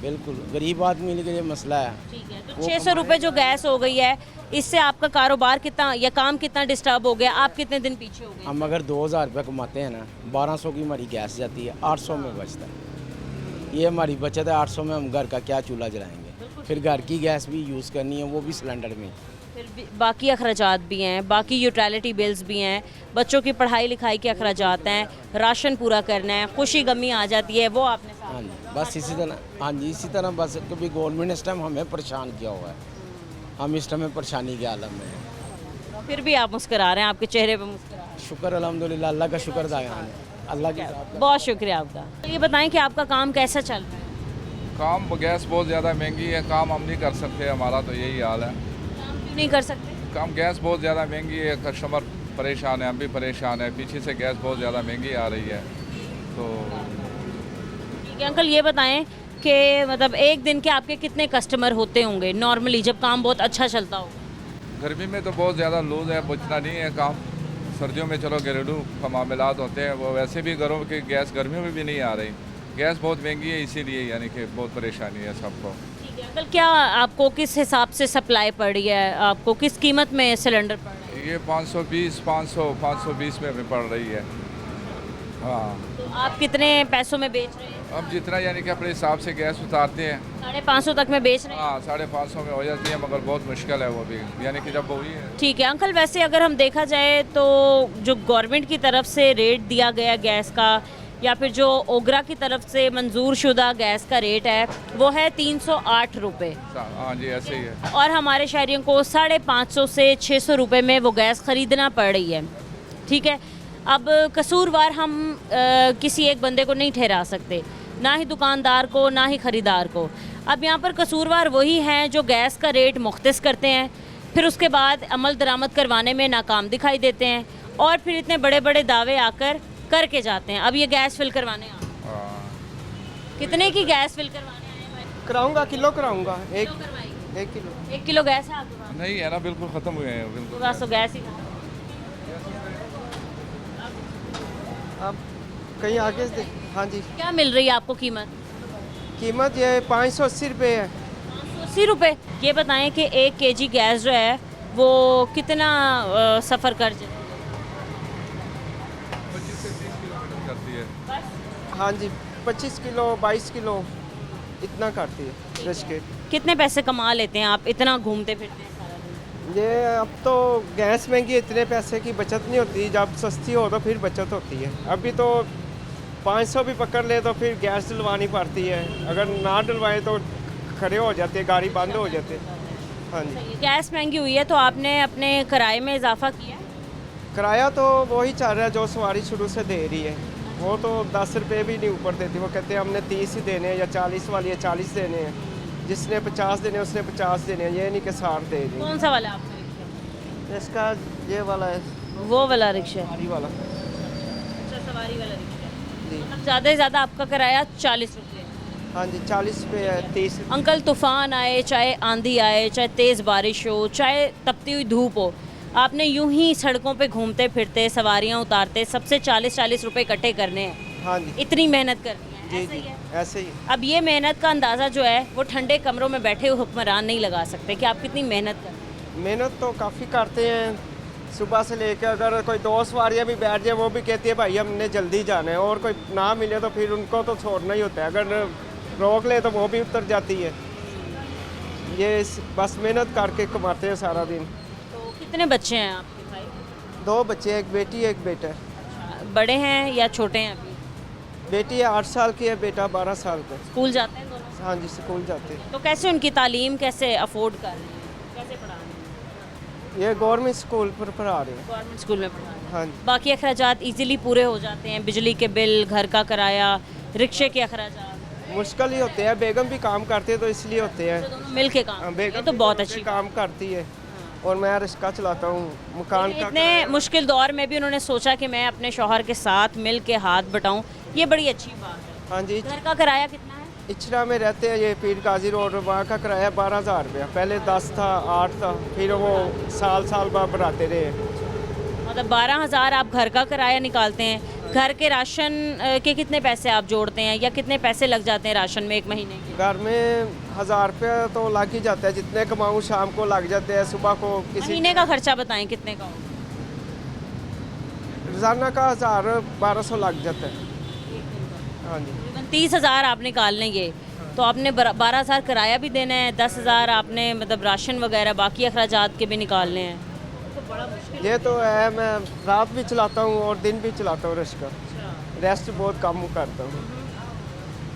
बिल्कुल, गरीब आदमी के लिए मसला है। ठीक है, तो 600 रुपये जो गैस हो गई है, इससे आपका कारोबार कितना या काम कितना डिस्टर्ब हो गया? आप कितने दिन पीछे हो गए? हम अगर 2,000 रुपये कमाते हैं ना, 1200 की हमारी गैस जाती है, 800 में बचता है। ये हमारी बचत है, 800 में हम घर का क्या चूल्हा जलाएंगे, फिर घर की गैस भी यूज़ करनी है, वो भी सिलेंडर में। फिर बाकी अखराजात भी हैं, बाकी यूटिलिटी बिल्स भी हैं, बच्चों की पढ़ाई लिखाई के अखराजात हैं, राशन पूरा करना है, खुशी गमी आ जाती है, वो आपने साथ। हाँ जी, बस इसी तरह, हाँ जी, इसी तरह बस, कभी गवर्नमेंट ने इस टाइम हमें परेशान किया हुआ है, हम इस टाइम परेशानी के आलम में हैं। फिर भी आप मुस्कुरा रहे हैं, आपके चेहरे पे मुस्कुरा है। शुक्र अल्हम्दुलिल्लाह, अल्लाह का शुक्र दायान है, अल्लाह की बहुत शुक्रिया आपका। ये बताएं कि आपका काम कैसा चल रहा है? काम, गैस बहुत ज़्यादा महंगी है, काम हम नहीं कर सकते, हमारा तो यही हाल है। काम क्यों नहीं कर सकते? काम, गैस बहुत ज़्यादा महंगी है, कस्टमर परेशान है, हम भी परेशान है, पीछे से गैस बहुत ज़्यादा महंगी आ रही है। तो ठीक है अंकल, ये बताएं कि मतलब एक दिन के आपके कितने कस्टमर होते होंगे नॉर्मली, जब काम बहुत अच्छा चलता हो? गर्मी में तो बहुत ज़्यादा लूज है, बचना नहीं है काम। सर्दियों में चलो घरेलू मामलात होते हैं, वो वैसे भी घरों की गैस गर्मियों में भी नहीं आ रही। गैस बहुत महंगी है, इसीलिए यानी कि बहुत परेशानी है सबको। ठीक है अंकल, क्या आपको किस हिसाब से सप्लाई पड़ रही है, आपको किस कीमत में सिलेंडर पड़ रहा है? ये 520 में हमें पड़ रही है। हाँ, तो आप कितने पैसों में बेच रहे हैं? हम जितना यानी कि अपने हिसाब से गैस उतारते हैं, 550 तक में बेच रहे हैं? हाँ, 550 में हो जाती है, मगर बहुत मुश्किल है वो भी, यानी कि जब वही है। ठीक है अंकल, वैसे अगर हम देखा जाए तो जो गवर्नमेंट की तरफ से रेट दिया गया गैस का, या फिर जो ओगरा की तरफ से मंजूर शुदा गैस का रेट है, वो है 308 रुपये। हाँ जी, ऐसे ही है। और हमारे शहरियों को 550 से 600 रुपये में वो गैस ख़रीदना पड़ रही है। ठीक है, अब कसूरवार हम किसी एक बंदे को नहीं ठहरा सकते, ना ही दुकानदार को, ना ही ख़रीदार को। अब यहाँ पर कसूरवार वही हैं जो गैस का रेट मुख्तस करते हैं, फिर उसके बाद अमल दरामद करवाने में नाकाम दिखाई देते हैं, और फिर इतने बड़े बड़े दावे आकर करके जाते हैं। अब ये गैस फिल करवाने कितने की गैस फिल करवाने आए भाई? कराऊंगा, किलो कराऊंगा, एक किलो 1 किलो गैस है आपके पास? नहीं है ना, बिल्कुल ख़त्म हुए हैं, बिल्कुल। बस तो गैस ही था। आप कहीं आगे से हाँ जी, क्या मिल रही है आपको कीमत? कीमत ये 580 रुपये है। 580 रुपये। ये बताएं कि 1 केजी गैस जो है वो कितना सफ़र कर जाए? 25 से 30 किलोमीटर करती है। हाँ जी 25 किलो 22 किलो इतना करती है रिश्के। कितने पैसे कमा लेते हैं आप इतना घूमते फिरते हैं सारा दिन? ये अब तो गैस महंगी, इतने पैसे की बचत नहीं होती, जब सस्ती हो तो फिर बचत होती है। अभी तो 500 भी पकड़ ले तो फिर गैस डलवानी पड़ती है, अगर ना डलवाएं तो खड़े हो जाते, गाड़ी बंद हो जाते। हाँ जी गैस महंगी हुई है तो आपने अपने किराए में इजाफा किया है? किराया तो वही चल रहा है जो सवारी शुरू से दे रही है, वो तो 10 रुपये भी नहीं ऊपर देती। वो कहते हैं हमने 30 ही देने हैं या 40 वाली है 40 देने हैं, जिसने 50 देने उसने 50 देने हैं, ये नहीं कि 60 दे दें। कौन सा वाला है आपका रिक्शा? इसका ये वाला है, वो वाला रिक्शा? सवारी वाला। अच्छा सवारी वाला रिक्शा जी मतलब ज़्यादा से ज़्यादा आपका किराया 40 रुपये? हाँ जी 40 पे है 30। अंकल तूफ़ान आए, चाहे आंधी आए, चाहे तेज़ बारिश हो, चाहे तपती हुई धूप हो, आपने यूं ही सड़कों पे घूमते फिरते सवारियां उतारते सबसे 40-40 रुपए इकट्ठे करने हैं। हाँ जी इतनी मेहनत करनी है, जी ऐसा ही जी है। ऐसे ही। अब ये मेहनत का अंदाज़ा जो है वो ठंडे कमरों में बैठे हुए हुक्मरान नहीं लगा सकते कि आप कितनी मेहनत करते हैं। मेहनत तो काफ़ी करते हैं, सुबह से लेकर अगर कोई 2 सवारियाँ भी बैठ जाए वो भी कहती है भाई हमने जल्दी जाना है, और कोई ना मिले तो फिर उनको तो छोड़ना ही होता है, अगर रोक ले तो वो भी उतर जाती है। ये बस मेहनत करके कमाते हैं सारा दिन। तो कितने बच्चे हैं आपके भाई? 2 बच्चे, एक बेटी एक बेटा। बड़े हैं या छोटे हैं अभी? बेटी 8 साल की है, बेटा 12 साल का। स्कूल जाते हैं दोनों? हाँ जी स्कूल जाते हैं। तो कैसे उनकी तालीम कैसे अफोर्ड कर रहे हैं, कैसे पढ़ा रहे हैं? ये गवर्नमेंट स्कूल पर पढ़ा रहे हैं। गवर्नमेंट स्कूल में पढ़ा रहे हैं। हाँ जी बाकी अखराजात इजीली पूरे हो जाते हैं, बिजली के बिल, घर का किराया, रिक्शे के अखराजात? मुश्किल ही होते हैं, बेगम भी काम करते हैं तो इसलिए होते हैं। दोनों मिल के काम, ये बेगम तो भी बहुत घर पे अच्छी काम करती है और मैं रिक्शा चलाता हूँ मकान का। इतने मुश्किल दौर में भी उन्होंने सोचा कि मैं अपने शौहर के साथ मिल के हाथ बटाऊं, ये बड़ी अच्छी बात है। हाँ जी घर का किराया कितना है? इचरा में रहते हैं, ये पीर गाजी रोड, वहाँ का किराया 12,000 रुपया, पहले 10 था 8 था, फिर वो साल बाद बढ़ाते रहे। मतलब 12,000 आप घर का किराया निकालते हैं। घर के राशन के कितने पैसे आप जोड़ते हैं या कितने पैसे लग जाते हैं राशन में एक महीने के? घर में 1,000 रुपया तो लग ही जाता है, जितने कमाऊँ शाम को लग जाते हैं, सुबह को किसी महीने का खर्चा बताएं कितने का होगा? रोजाना का 1,000-1,200 लग जाता है। हाँ जी 30,000 आप निकाल लेंगे तो आपने 12,000 किराया भी देना है, 10,000 आपने मतलब राशन वगैरह बाकी अखराजात के भी निकालने हैं। तो बड़ा मुश्किल ये तो है, मैं रात भी चलाता हूँ और दिन भी चलाता हूँ रिक्शा, रेस्ट बहुत कम करता हूँ।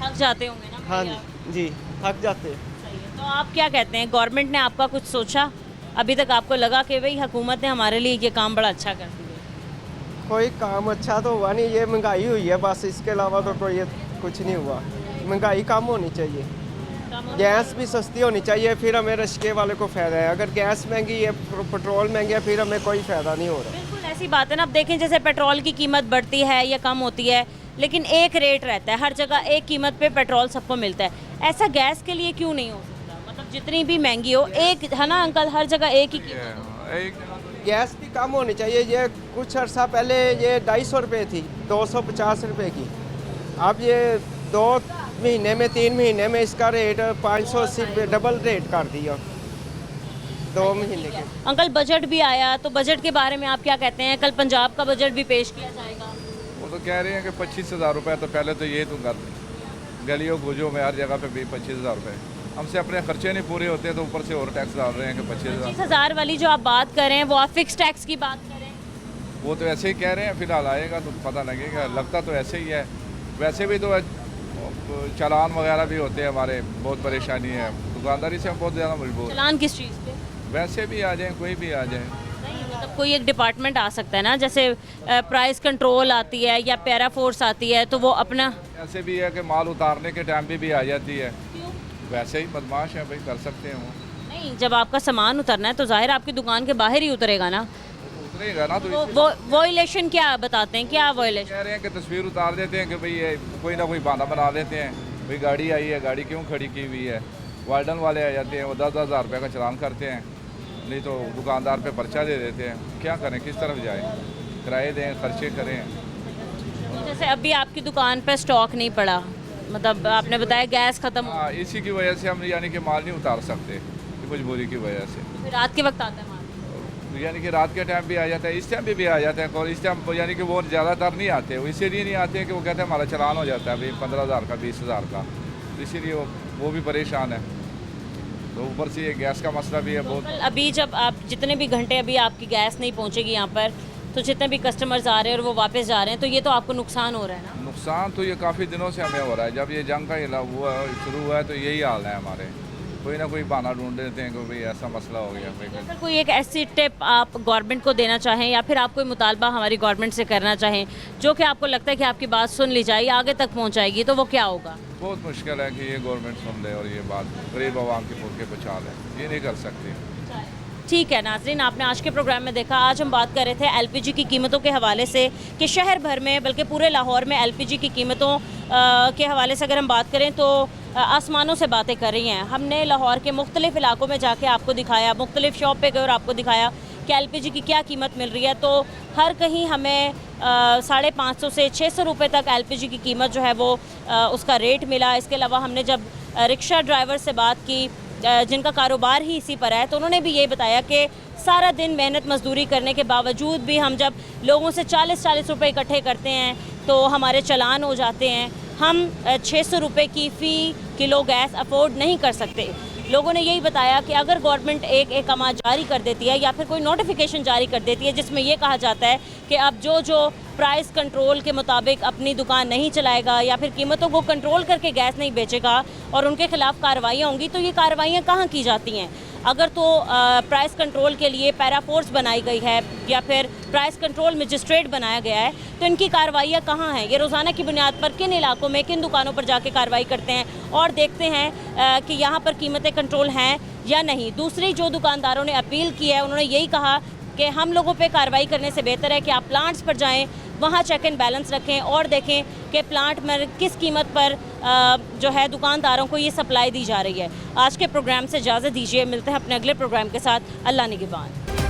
थक जाते होंगे ना? हाँ भैया? जी थक जाते हैं। सही है। तो आप क्या कहते हैं, गवर्नमेंट ने आपका कुछ सोचा? अभी तक आपको लगा कि भाई हुकूमत ने हमारे लिए ये काम बड़ा अच्छा कर दिया? कोई काम अच्छा तो हुआ नहीं, ये महंगाई हुई है बस, इसके अलावा तो कोई कुछ नहीं हुआ। महंगाई कम होनी चाहिए, गैस भी सस्ती होनी चाहिए, फिर हमें रिक्शे वाले को फ़ायदा है। अगर गैस महंगी है, पेट्रोल महंगी है, फिर हमें कोई फ़ायदा नहीं हो रहा। बिल्कुल ऐसी बात है ना। अब देखें जैसे पेट्रोल की कीमत बढ़ती है या कम होती है, लेकिन एक रेट रहता है, हर जगह एक कीमत पे पेट्रोल सबको मिलता है। ऐसा गैस के लिए क्यों नहीं हो सकता? मतलब जितनी भी महंगी हो, एक है ना अंकल, हर जगह एक ही कीमत। गैस भी कम होनी चाहिए। ये कुछ अर्सा पहले ये 250 रुपये थी, 250 रुपये की, अब ये 2 महीने में 3 महीने में इसका रेट 580 रुपये डबल रेट कर दिया 2 महीने के। अंकल बजट भी आया, तो बजट के बारे में आप क्या कहते हैं? कल पंजाब का बजट भी पेश किया जाएगा। वो तो कह रहे हैं कि 25,000 रुपये, तो पहले तो ये तो कर गलियों खोजों में हर जगह पे भी 25,000 रुपये, हमसे अपने खर्चे नहीं पूरे होते तो ऊपर से और टैक्स डाल रहे हैं कि 25,000 वाली जो आप बात कर रहे हैं वो आप फिक्स टैक्स की बात कर रहे हैं? वो तो ऐसे ही कह रहे हैं, फिलहाल आएगा तो पता लगेगा। लगता तो ऐसे ही है, वैसे भी तो चालान वगैरह भी होते हैं हमारे, बहुत परेशानी है, दुकानदारी से हम बहुत ज़्यादा मजबूर। चालान किस चीज़ पे? वैसे भी आ जाए, कोई भी आ जाए। नहीं मतलब कोई एक डिपार्टमेंट आ सकता है ना, जैसे प्राइस कंट्रोल आती है या पैरा फोर्स आती है, तो वो अपना ऐसे भी है कि माल उतारने के टाइम भी आ जाती है। वैसे ही बदमाश है भाई, कर सकते हैं वो। नहीं, जब आपका सामान उतरना है तो जाहिर आपकी दुकान के बाहर ही उतरेगा ना, उतरेगा ना। तो वो इलेक्शन क्या बताते हैं, क्या वो इलेक्शन कह रहे हैं कि तस्वीर उतार देते हैं कि भाई ये कोई ना कोई बहाना बना देते हैं, भाई गाड़ी आई है, गाड़ी क्यों खड़ी की हुई है। वार्डन वाले आ जाते हैं, वो 10,000 रुपये का चालान करते हैं, नहीं तो दुकानदार पे पर्चा दे देते हैं। क्या करें, किस तरफ जाएं, किराए दें, खर्चे करें। जैसे अभी आपकी दुकान पे स्टॉक नहीं पड़ा, मतलब आपने बताया गैस ख़त्म। हाँ, इसी की वजह से हम यानी कि माल नहीं उतार सकते, मजबूरी की वजह से। फिर रात के वक्त आता है माल? यानी कि रात के टाइम भी आ जाता है, इस टाइम भी आ जाते हैं कॉल। इस टाइम यानी कि वो ज़्यादातर नहीं आते, वो इसीलिए नहीं आते हैं कि वो कहते हैं हमारा चलान हो जाता है भाई 15,000 का 20,000 का, तो इसीलिए वो भी परेशान है। तो ऊपर से ये गैस का मसला भी है बहुत। अभी जब आप जितने भी घंटे अभी आपकी गैस नहीं पहुंचेगी यहाँ पर, तो जितने भी कस्टमर्स आ रहे हैं और वो वापस जा रहे हैं, तो ये तो आपको नुकसान हो रहा है ना? नुकसान तो ये काफ़ी दिनों से हमें हो रहा है। जब ये जंग का हुआ शुरू हुआ है तो यही हाल है हमारे। कोई ना कोई बहाना ढूंढ देते हैं कि भाई ऐसा मसला हो गया। अगर कोई एक ऐसी टिप आप गवर्नमेंट को देना चाहें या फिर आप कोई मुतालबा हमारी गवर्नमेंट से करना चाहें जो कि आपको लगता है कि आपकी बात सुन ली जाए, आगे तक पहुंचाएगी, तो वो क्या होगा? बहुत मुश्किल है कि ये गवर्नमेंट सुन ले और ये बात गरीब आवाम के मुल्क के पहुँचा ले, ये नहीं कर सकती। ठीक है नाज़रीन, आपने आज के प्रोग्राम में देखा, आज हम बात कर रहे थे एलपीजी की कीमतों के हवाले से कि शहर भर में बल्कि पूरे लाहौर में एलपीजी की कीमतों के हवाले से अगर हम बात करें तो आसमानों से बातें कर रही हैं। हमने लाहौर के मुख्तलिफ़ इलाकों में जाके आपको दिखाया, मुख्तलिफ़ शॉप पे गए और आपको दिखाया कि एलपीजी की क्या कीमत मिल रही है। तो हर कहीं हमें 550 से 600 रुपये तक एलपीजी की कीमत जो है वो उसका रेट मिला। इसके अलावा हमने जब रिक्शा ड्राइवर से बात की जिनका कारोबार ही इसी पर है, तो उन्होंने भी ये बताया कि सारा दिन मेहनत मजदूरी करने के बावजूद भी हम जब लोगों से 40-40 रुपये इकट्ठे करते हैं तो हमारे चालान हो जाते हैं। हम 600 रुपये की फ़ी किलो गैस अफोर्ड नहीं कर सकते। लोगों ने यही बताया कि अगर गवर्नमेंट एक अहकाम जारी कर देती है या फिर कोई नोटिफिकेशन जारी कर देती है जिसमें ये कहा जाता है कि अब जो प्राइस कंट्रोल के मुताबिक अपनी दुकान नहीं चलाएगा या फिर कीमतों को कंट्रोल करके गैस नहीं बेचेगा और उनके खिलाफ कार्रवाइयाँ होंगी, तो ये कार्रवाइयाँ कहाँ की जाती हैं? अगर तो प्राइस कंट्रोल के लिए पैरा फोर्स बनाई गई है या फिर प्राइस कंट्रोल मजिस्ट्रेट बनाया गया है, तो इनकी कार्रवाइयाँ कहाँ हैं? ये रोज़ाना की बुनियाद पर किन इलाकों में किन दुकानों पर जाके कार्रवाई करते हैं और देखते हैं कि यहाँ पर कीमतें कंट्रोल हैं या नहीं। दूसरी जो दुकानदारों ने अपील की है, उन्होंने यही कहा कि हम लोगों पे कार्रवाई करने से बेहतर है कि आप प्लांट्स पर जाएं, वहाँ चेक एंड बैलेंस रखें और देखें कि प्लांट में किस कीमत पर जो है दुकानदारों को ये सप्लाई दी जा रही है। आज के प्रोग्राम से इजाज़त दीजिए, मिलते हैं अपने अगले प्रोग्राम के साथ। अल्लाह निगहबान।